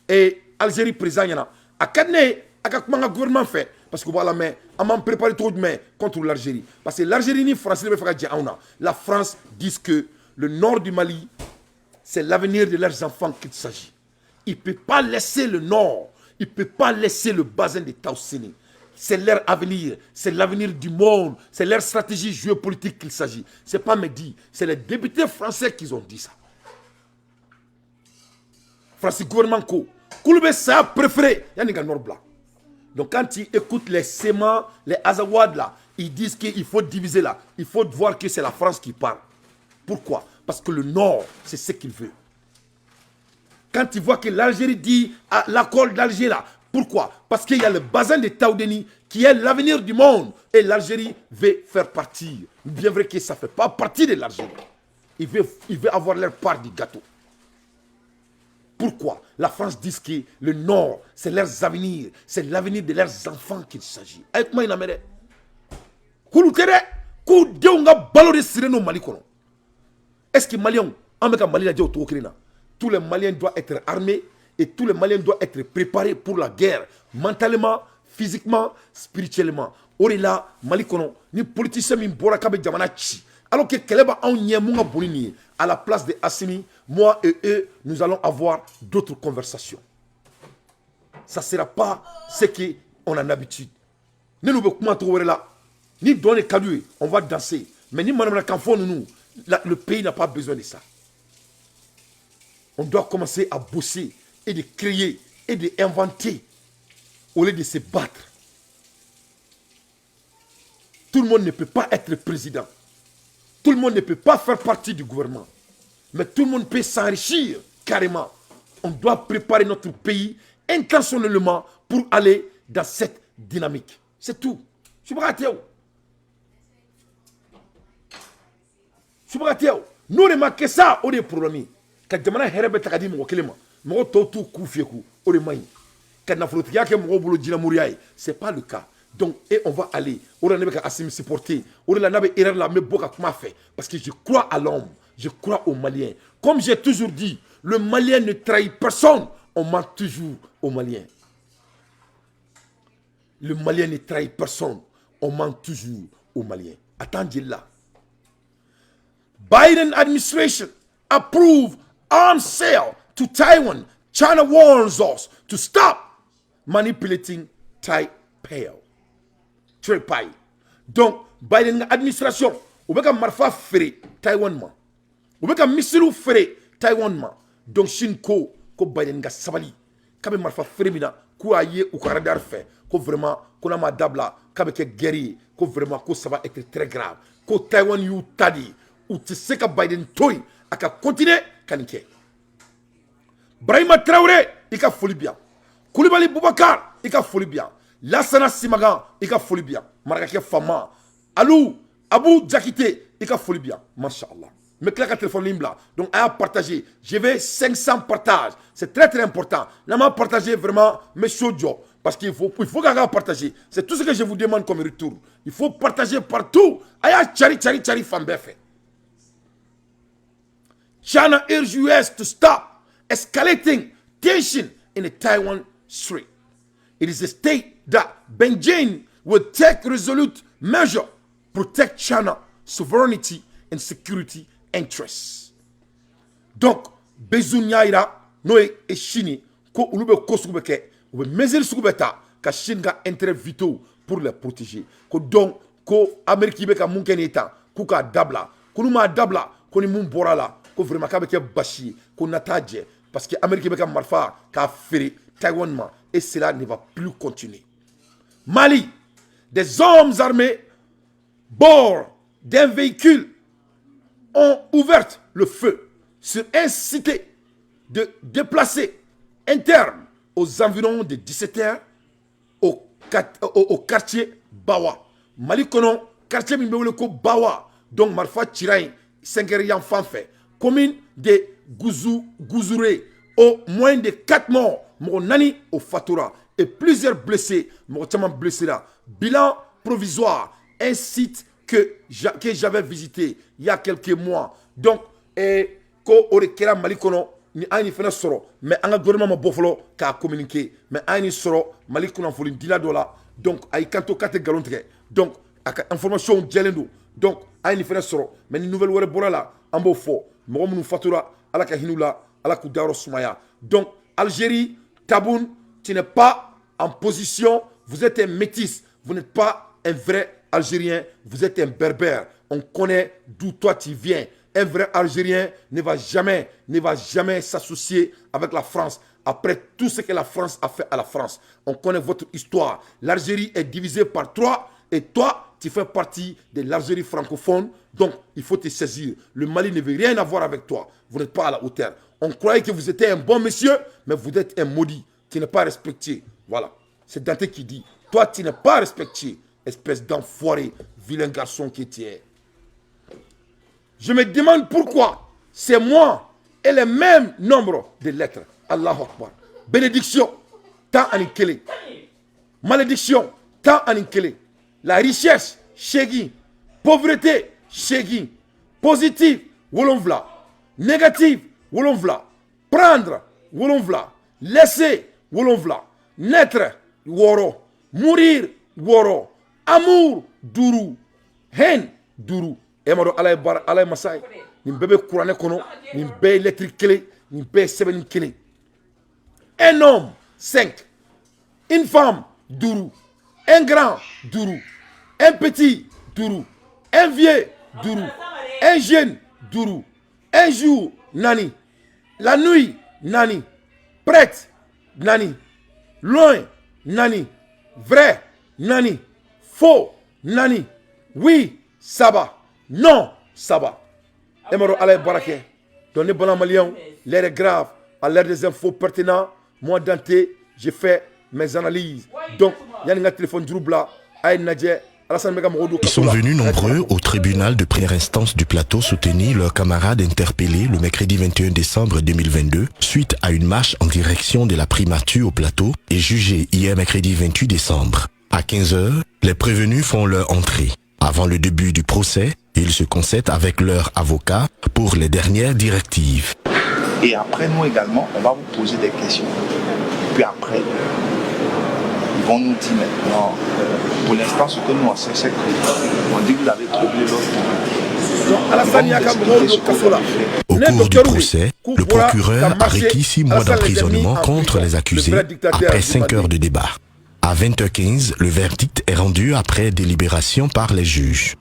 et Algérie présent yana. A cadné, a comment le gouvernement fait. Parce que voilà, mais on m'a préparé trop de main contre l'Algérie. Parce que l'Algérie ni France ne veut pas dire la France dit que le nord du Mali, c'est l'avenir de leurs enfants qu'il s'agit. Il ne peut pas laisser le nord, il ne peut pas laisser le bassin de Taoussini. C'est leur avenir, c'est l'avenir du monde, c'est leur stratégie géopolitique qu'il s'agit. Ce n'est pas Mehdi, c'est les députés français qui ont dit ça. Français gouvernement ko, Kouloubé ça a préféré, il y a un nord blanc. Donc quand tu écoutes les Sémans, les Azawad là, ils disent qu'il faut diviser là, il faut voir que c'est la France qui parle. Pourquoi? Parce que le nord, c'est ce qu'il veut. Quand tu vois que l'Algérie dit l'accord d'Alger là, pourquoi? Parce qu'il y a le bassin de Taoudeni qui est l'avenir du monde et l'Algérie veut faire partie. Bien vrai que ça ne fait pas partie de l'Algérie. Il veut avoir leur part du gâteau. Pourquoi? La France dit que le Nord, c'est leurs avenirs, c'est l'avenir de leurs enfants qu'il s'agit. Avec moi, il y a un est-ce que les Maliens, tous les Maliens doivent être armés et tous les Maliens doivent être préparés pour la guerre, mentalement, physiquement, spirituellement. Or là, Mali kono, ni politiciens min bora kabe jamana chi. Alors que Keleba a bonini à la place de Assimi, moi et eux, nous allons avoir d'autres conversations. Ça ne sera pas ce qu'on a l'habitude. Ni nous comment trouver là, ni donner cadeau, on va danser. Mais ni madame la canfon nous, le pays n'a pas besoin de ça. On doit commencer à bosser et de créer et d'inventer au lieu de se battre. Tout le monde ne peut pas être président. Tout le monde ne peut pas faire partie du gouvernement. Mais tout le monde peut s'enrichir carrément. On doit préparer notre pays intentionnellement pour aller dans cette dynamique. C'est tout. Je suis raté. Nous remarquons ça au problème. Quand jamana herbe takadi mo kelema mo totu kufieku o de mai quand nafrotiya ke mo bolo dina muriay c'est pas le cas. Donc et on va aller on ne ka Assimi supporter on la nabe erreur la me boka comment fait parce que je crois à l'homme, je crois aux Maliens. Comme j'ai toujours dit, le Malien ne trahit personne, on ment toujours aux Maliens. Le Malien ne trahit personne, on ment toujours aux Maliens. Attendez là. Biden administration approve arms sale to Taiwan. China warns us to stop manipulating Taipei. Donc, Biden administration, ou bien marfa ferré Taïwan ma, ou bien missilu ferré Taïwan ma. Donc, Chine ko Biden ga sabali, kabe marfa ferré mina, ko aye ou ka radar fait, ko vraiment, ko na ma dabla, kabe ke guerrier, ko vraiment, ko ça va être très grave. Ko Taïwan you tadi, ou tu sais que Biden toy, aka continuer kanike. Brahima Traoré, il a folie bien. Koulibaly Boubacar, ika foli bien. Lassana Simagan, ika foli bien. Marakake Fama. Alou, Abou Djakite, ika foli bien. Masha'Allah. Mais claque à téléphone libre. Donc, à partager. Je vais 500 partages. C'est très très important. N'a partagé vraiment mes choses. Parce qu'il faut qu'on partager. C'est tout ce que je vous demande comme retour. Il faut partager partout. Aya chari fambefe. China urge US to stop escalating tension in the Taiwan Strait. It is a state that Beijing will take resolute measure to protect China's sovereignty and security interests. Donc, bezunya ira no e Chine ko ulube ko sugubeke ou mesure sugubeta ka Chine ga intérêt vitaux pour les protéger. Ko donc ko Amérique be ka munken eta ku ka dabla kunuma dabla ko ni mun borala ko vraiment ka be ke bashi ko nataje parce que Amérique be ka marfa ka feri Taïwan ma et cela ne va plus continuer. Mali, des hommes armés bord d'un véhicule ont ouvert le feu sur un site de déplacés internes aux environs de 17h au quartier Bawa. Mali kono quartier Mimbewele ko Bawa donc Marfa Tirain 5h yan fanfait commune de Gouzouré au moins de 4 morts Nani au Fatoura et plusieurs blessés blessés là. Bilan provisoire, un site que j'avais visité il y a quelques mois. Donc, ko orekera malikono ni ani fena soro mais anga gouvernement ma bofolo ka communiquer mais ani soro malikono foli dila dola donc ay kanto kate galontre donc aka information jelendo donc ani fena soro mais ni nouvelle wore borala ambo fo mo munu fatura ala ka hinula ala ku daro sumaya. Donc Algérie, Taboun, tu n'es pas en position, vous êtes un métis, vous n'êtes pas un vrai Algérien, vous êtes un berbère. On connaît d'où toi tu viens. Un vrai Algérien ne va jamais s'associer avec la France après tout ce que la France a fait à la France. On connaît votre histoire. L'Algérie est divisée par 3 et toi, tu fais partie de l'Algérie francophone. Donc, il faut te saisir. Le Mali ne veut rien avoir avec toi. Vous n'êtes pas à la hauteur. On croyait que vous étiez un bon monsieur, mais vous êtes un maudit qui n'est pas respecté. Voilà. C'est Dante qui dit, toi, tu n'es pas respecté. Espèce d'enfoiré, vilain garçon qui tu es. Je me demande pourquoi c'est moi et le même nombre de lettres. Allahu Akbar. Bénédiction, tant en inkele. Malédiction, tant en inkele. La richesse, shegi. Pauvreté, shegi. Positive, wolonvla. Négative, wolonvla. Prendre, wolonvla. Laisser, wolonvla. Naître, woro. Mourir, woro. Amour, duru. Haine, duru. Emaro alay masai. Ni bébé courane kono. Ni bébé électrique clé. Ni bébé seven clé. Un homme, 5. Une femme, duru. Un grand, duru. Un petit, duru. Un vieux, duru. Un jeune, duru. Un jour, nani. La nuit, nani. Prête, nani. Loin, nani. Vrai, nani. Faux, nani. Oui, Saba. Non, Saba. Emaro Alain Barake. Dans les bons maliens, l'air est grave. À l'air des infos pertinentes, moi, Dante, j'ai fait mes analyses. Donc, il y a un téléphone Djoubla, Aïn Nadje. Ils sont venus nombreux au tribunal de première instance du plateau soutenir leurs camarades interpellés le mercredi 21 décembre 2022 suite à une marche en direction de la primature au plateau et jugés hier mercredi 28 décembre. À 15h, les prévenus font leur entrée. Avant le début du procès, ils se concèdent avec leur avocat pour les dernières directives. Et après, nous également, on va vous poser des questions. Puis après, ils vont nous dire maintenant, pour l'instant, ce que nous on sait, c'est qu'on dit que vous avez trouvé l'autre. Au cours du procès, le procureur a requis 6 mois d'emprisonnement contre les accusés après 5 heures de débat. À 20h15, le verdict est rendu après délibération par les juges.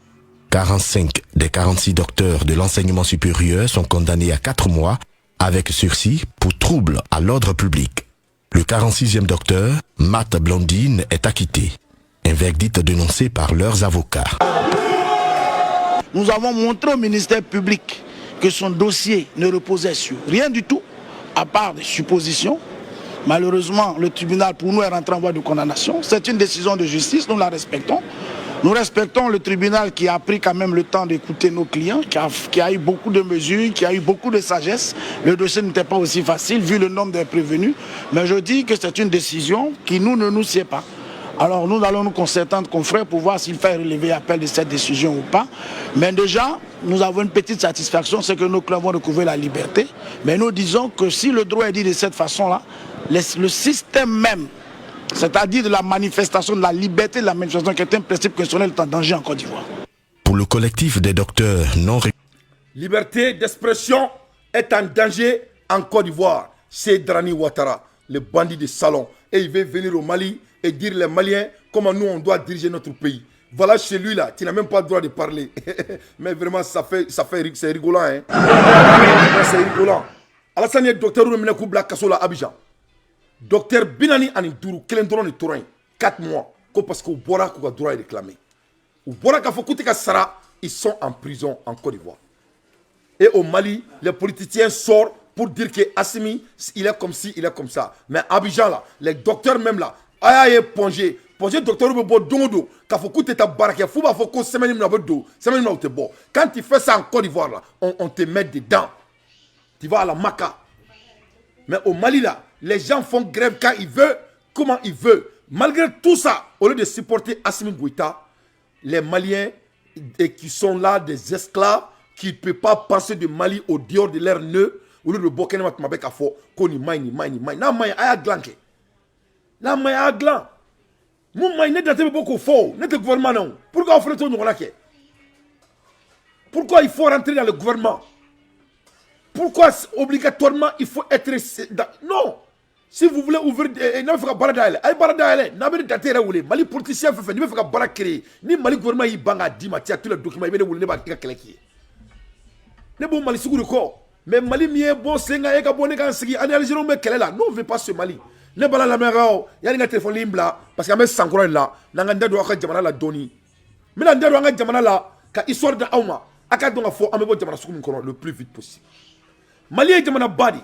45 des 46 docteurs de l'enseignement supérieur sont condamnés à 4 mois avec sursis pour trouble à l'ordre public. Le 46e docteur, Matt Blondine, est acquitté. Un verdict dénoncé par leurs avocats. Nous avons montré au ministère public que son dossier ne reposait sur rien du tout, à part des suppositions. Malheureusement, le tribunal, pour nous, est rentré en voie de condamnation. C'est une décision de justice, nous la respectons. Nous respectons le tribunal qui a pris quand même le temps d'écouter nos clients, qui a eu beaucoup de mesures, qui a eu beaucoup de sagesse. Le dossier n'était pas aussi facile vu le nombre des prévenus. Mais je dis que c'est une décision qui ne nous sied pas. Alors nous allons nous concerter entre confrères pour voir s'il fait relever appel de cette décision ou pas. Mais déjà, nous avons une petite satisfaction, c'est que nos clients vont recouvrir la liberté. Mais nous disons que si le droit est dit de cette façon-là, le système même, c'est-à-dire de la manifestation, de la liberté de la manifestation, qui est un principe constitutionnel, est en danger en Côte d'Ivoire. Pour le collectif des docteurs non... Liberté d'expression est en danger en Côte d'Ivoire. C'est Drani Ouattara, le bandit de salon. Et il veut venir au Mali et dire les Maliens comment nous on doit diriger notre pays. Voilà chez lui là, tu n'as même pas le droit de parler. Mais vraiment, c'est rigolant. Hein? C'est rigolant. Alassane est docteur Oumenekou Black Kasola Abidjan. Docteur Binani Aninduru, Kelendron et Tourin, 4 mois, parce qu'au Bora qu'on a droit de réclamer. Au Bora Kafokutika Sara, ils sont en prison en Côte d'Ivoire. Et au Mali, les politiciens sortent pour dire que Assimi, il est comme ci, il est comme ça. Mais Abidjan là, les docteurs même là, Ayaye Pongé, docteur Oubo Dongodo, Kafokuté ta barake, Fouba Foko, semaine Mnabodo, semaine Mnabodo. Quand tu fais ça en Côte d'Ivoire là, on te met dedans. Tu vas à la Maka. Mais au Mali là, les gens font grève quand ils veulent, comment ils veulent. Malgré tout ça, au lieu de supporter Assimi Goïta, les Maliens qui sont là, des esclaves, qui ne peuvent pas passer de Mali au dehors de leur nœud, au lieu de Bokene Matmabek à fond, qu'on y maille. N'a maille à glanque. N'a maille à glan. Mon maille n'est pas beaucoup faux, n'est pas gouvernement non. Pourquoi on fait tout nous Pourquoi il faut rentrer dans le gouvernement? Pourquoi obligatoirement il faut être dans... Non. Si vous voulez ouvrir, il faut que Baradaïle. Aïe Baradaïle, n'a pas de date à rouler. Mali politicien fait, il faut que Barak crée. Ni Mali gouvernement il banga dit, ma tia tous les documents, il va rouler, il va qui. Ne bon Mali sous le corps. Mais Mali mieux bon, c'est un gars qui a bon négocié. En Algérie, mais quelle est là? Non, on ne veut pas ce Mali. Ne bala la mer, il y a un téléphone libre parce qu'il y a un sancro là. N'anganda doit avoir jamana la doni. Mais l'anganda doit avoir jamana là. Quand histoire d'Auma, akadonga fo amebo jamana sous le plus vite possible. Mali est jamana badi.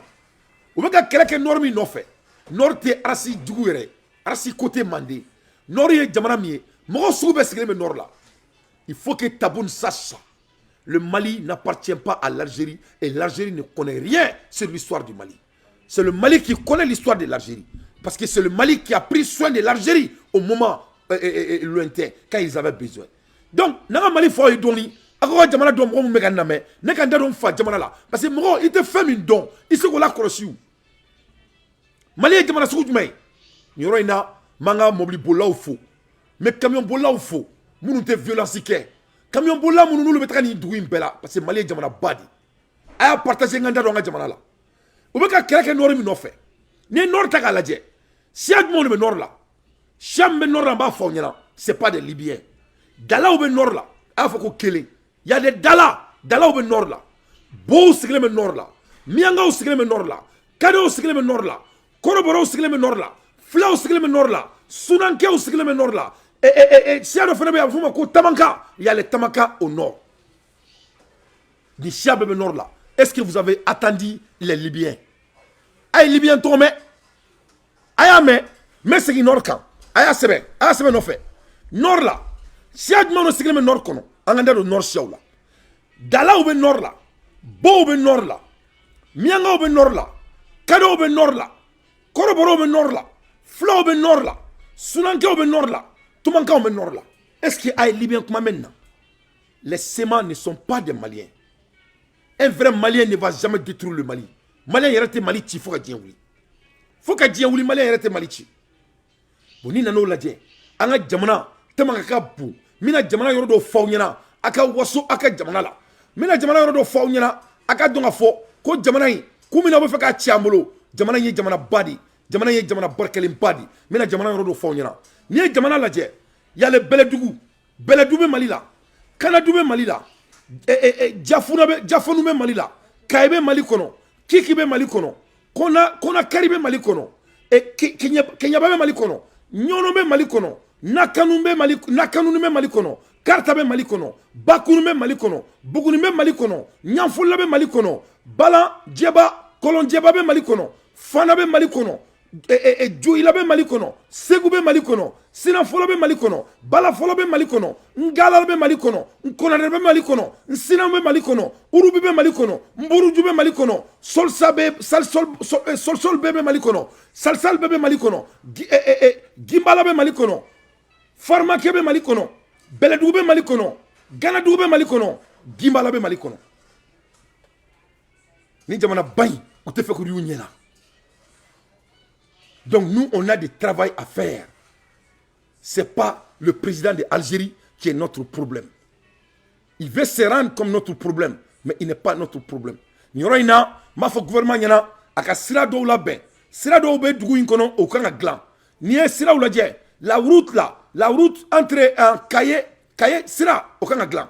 Ou bien quelqu'un normi non fait. Norte arasi dugouere, arasi côté mandé. Nori est jamana mié. Moi soube c'est le nord là. Il faut que Taboun sache ça. Le Mali n'appartient pas à l'Algérie et l'Algérie ne connaît rien sur l'histoire du Mali. C'est le Mali qui connaît l'histoire de l'Algérie. Parce que c'est le Mali qui a pris soin de l'Algérie au moment lointain, quand ils avaient besoin. Donc, dans le Mali, il faut y donner. Parce que Moro, il te fait une don. Il se l'a crossé. Mali est jamana sugu jumɛn ni yɔrɔ in na manga mobili bolaw fo mais camion bolaw fo minnu tɛ violence kɛ camion bola minnu n'olu bɛ taga nin dugu in bɛɛ la parce que Mali ye jamana ba de a y'a partager n ka da don an ka jamana la u bɛ ka kɛlɛ kɛ nord min nɔfɛ ni ye nord ta k'a lajɛ siya jumɛnw de bɛ nord la siya min bɛ nord la n b'a fɔ aw ɲɛna c'est pas des Libyens dalaw bɛ nord la a y'a fɔ ko kelen y a des dalaw bɛ nord la bow sigilen bɛ nord la miyangaw sigilen bɛ nord la kadew sigilen bɛ nord la Koroboro sigilen nord la, Flaw sigilen nord la, Sunankew sigilen nord la, Siado Fenebe a fuma ko Tamanka, il y a les Tamanka au nord. Ni Siabe nord là. Est-ce que vous avez attendu les Libyens? Aïe Libyens tombé. Aïe mais c'est qui nord quand? Aïe sebe no fait. Nord là. Siad mano sigilen nord kono. Anganda do nord Siaw là. Dala ou nord là. Bo ou nord là. Mianga ou nord là. Kado ou nord là. Koroboro be nord là, Flaw be nord là, Sunanke be nord là, Tumanka be nord là. Est-ce qu'il y a des Libyens comme maintenant? Les Sémans ne sont pas des Maliens. Un vrai Malien ne va jamais détruire le Mali. Malien y arrête Mali, il faut que Dien Wouli. Faut que Dien Wouli, Malien y arrête Mali. Boni nano la Dien. Anga Jamana, Tamaka Bou. Mina Jamana yorodo Fauniana, Aka Waso, Aka Jamana la. Mina Jamana yorodo Fauniana, Aka Donga Fo, Ko Jamana, Kumina Wefaka Tiamolo. Jamana ye jamana badi, jamana ye jamana barkelim badi, mina jamana yorodo fawnyana. Ni ye jamana laje, ya le Beledougou Mali la, Kanadoube Mali la, Diafonou be Mali la, Kaebe Mali kono, Kikibe Mali kono, Kona Karibe Mali kono, Kenyababe Mali kono, Nyonobe Mali kono, Nakanoume Mali kono, Kartabe Mali kono, Bakounoume Mali kono, Bougounoume Mali kono, Nyanfoulabe Mali kono, Bala Djeba Kolon Djeba be Mali kono, Fana be Mali kono, Joila be Mali kono, Segu be Mali kono, Sinafolo be Mali kono, Balafolo be Mali kono, Ngala be Mali kono, Nkonare be Mali kono, Nsina be Mali kono, Urubi be Mali kono, Mburuju be Mali kono, Solsa be Solsol be Mali kono, Salsal be Mali kono, Gimbala be Mali kono, Farmake be Mali kono, Beledou be Mali kono, Ganadou be Mali kono, Gimbala be Mali kono. Ni jamana bayi, ou te fait que là. Donc nous, on a du travail à faire. Ce n'est pas le président de l'Algérie qui est notre problème. Il veut se rendre comme notre problème, mais il n'est pas notre problème. Nous avons un gouvernement qui a sira do la ben. Sira do be dugu inkono au kan glan. Ni e sira la dje. La route entre Kaye sira au kan glan.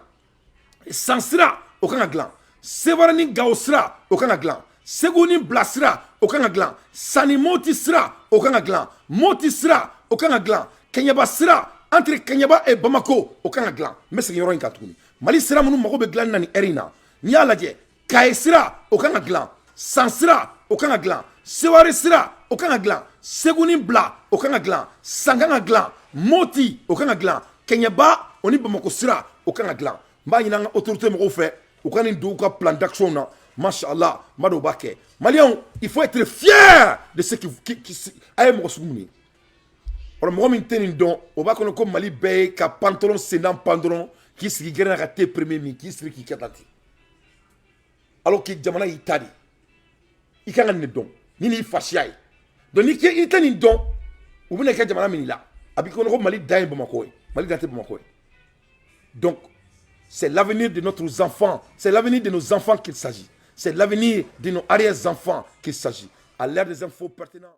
Sans sira au kan glan. Sevarani gao sira au kan glan. Seguni blasira au kan glan. Sani moti sira au kan glan. Moti sira au kan glan. Kenyaba sira entre Kenyaba et Bamako au kan glan. Mais c'est yoro inkatuni. Mali sira munu mago be glan nani erina. Ni ala dje. Kaye sira au kan glan. Sans sira au kan glan. Sewari sira au kan glan. Seguni bla au kan glan. Sanganga glan. Moti au kan glan. Kenyaba oni Bamako sira au kan glan. Mba yina autorité mo fait au kan ndo ka plan d'action na. Masha'Allah, Mado Baké. Maliens, il faut être fier de ce qui a été fait. Alors, moi, je suis don. On va connaître comme Mali Bey, qui a pantalon, sénant, pantalon, qui se gagne à rater premier mi, qui se qui katati. Alors que Jamana yi tadi. Il a un don. Ni fashai. Donc, il a un don. Ou bien, il a Jamana minila. Abiko no Mali daï Bamako. Mali daï Bamako. Donc, c'est l'avenir de nos enfants. C'est l'avenir de nos enfants qu'il s'agit. C'est l'avenir de nos arrière-enfants qu'il s'agit. À l'ère des infos pertinentes.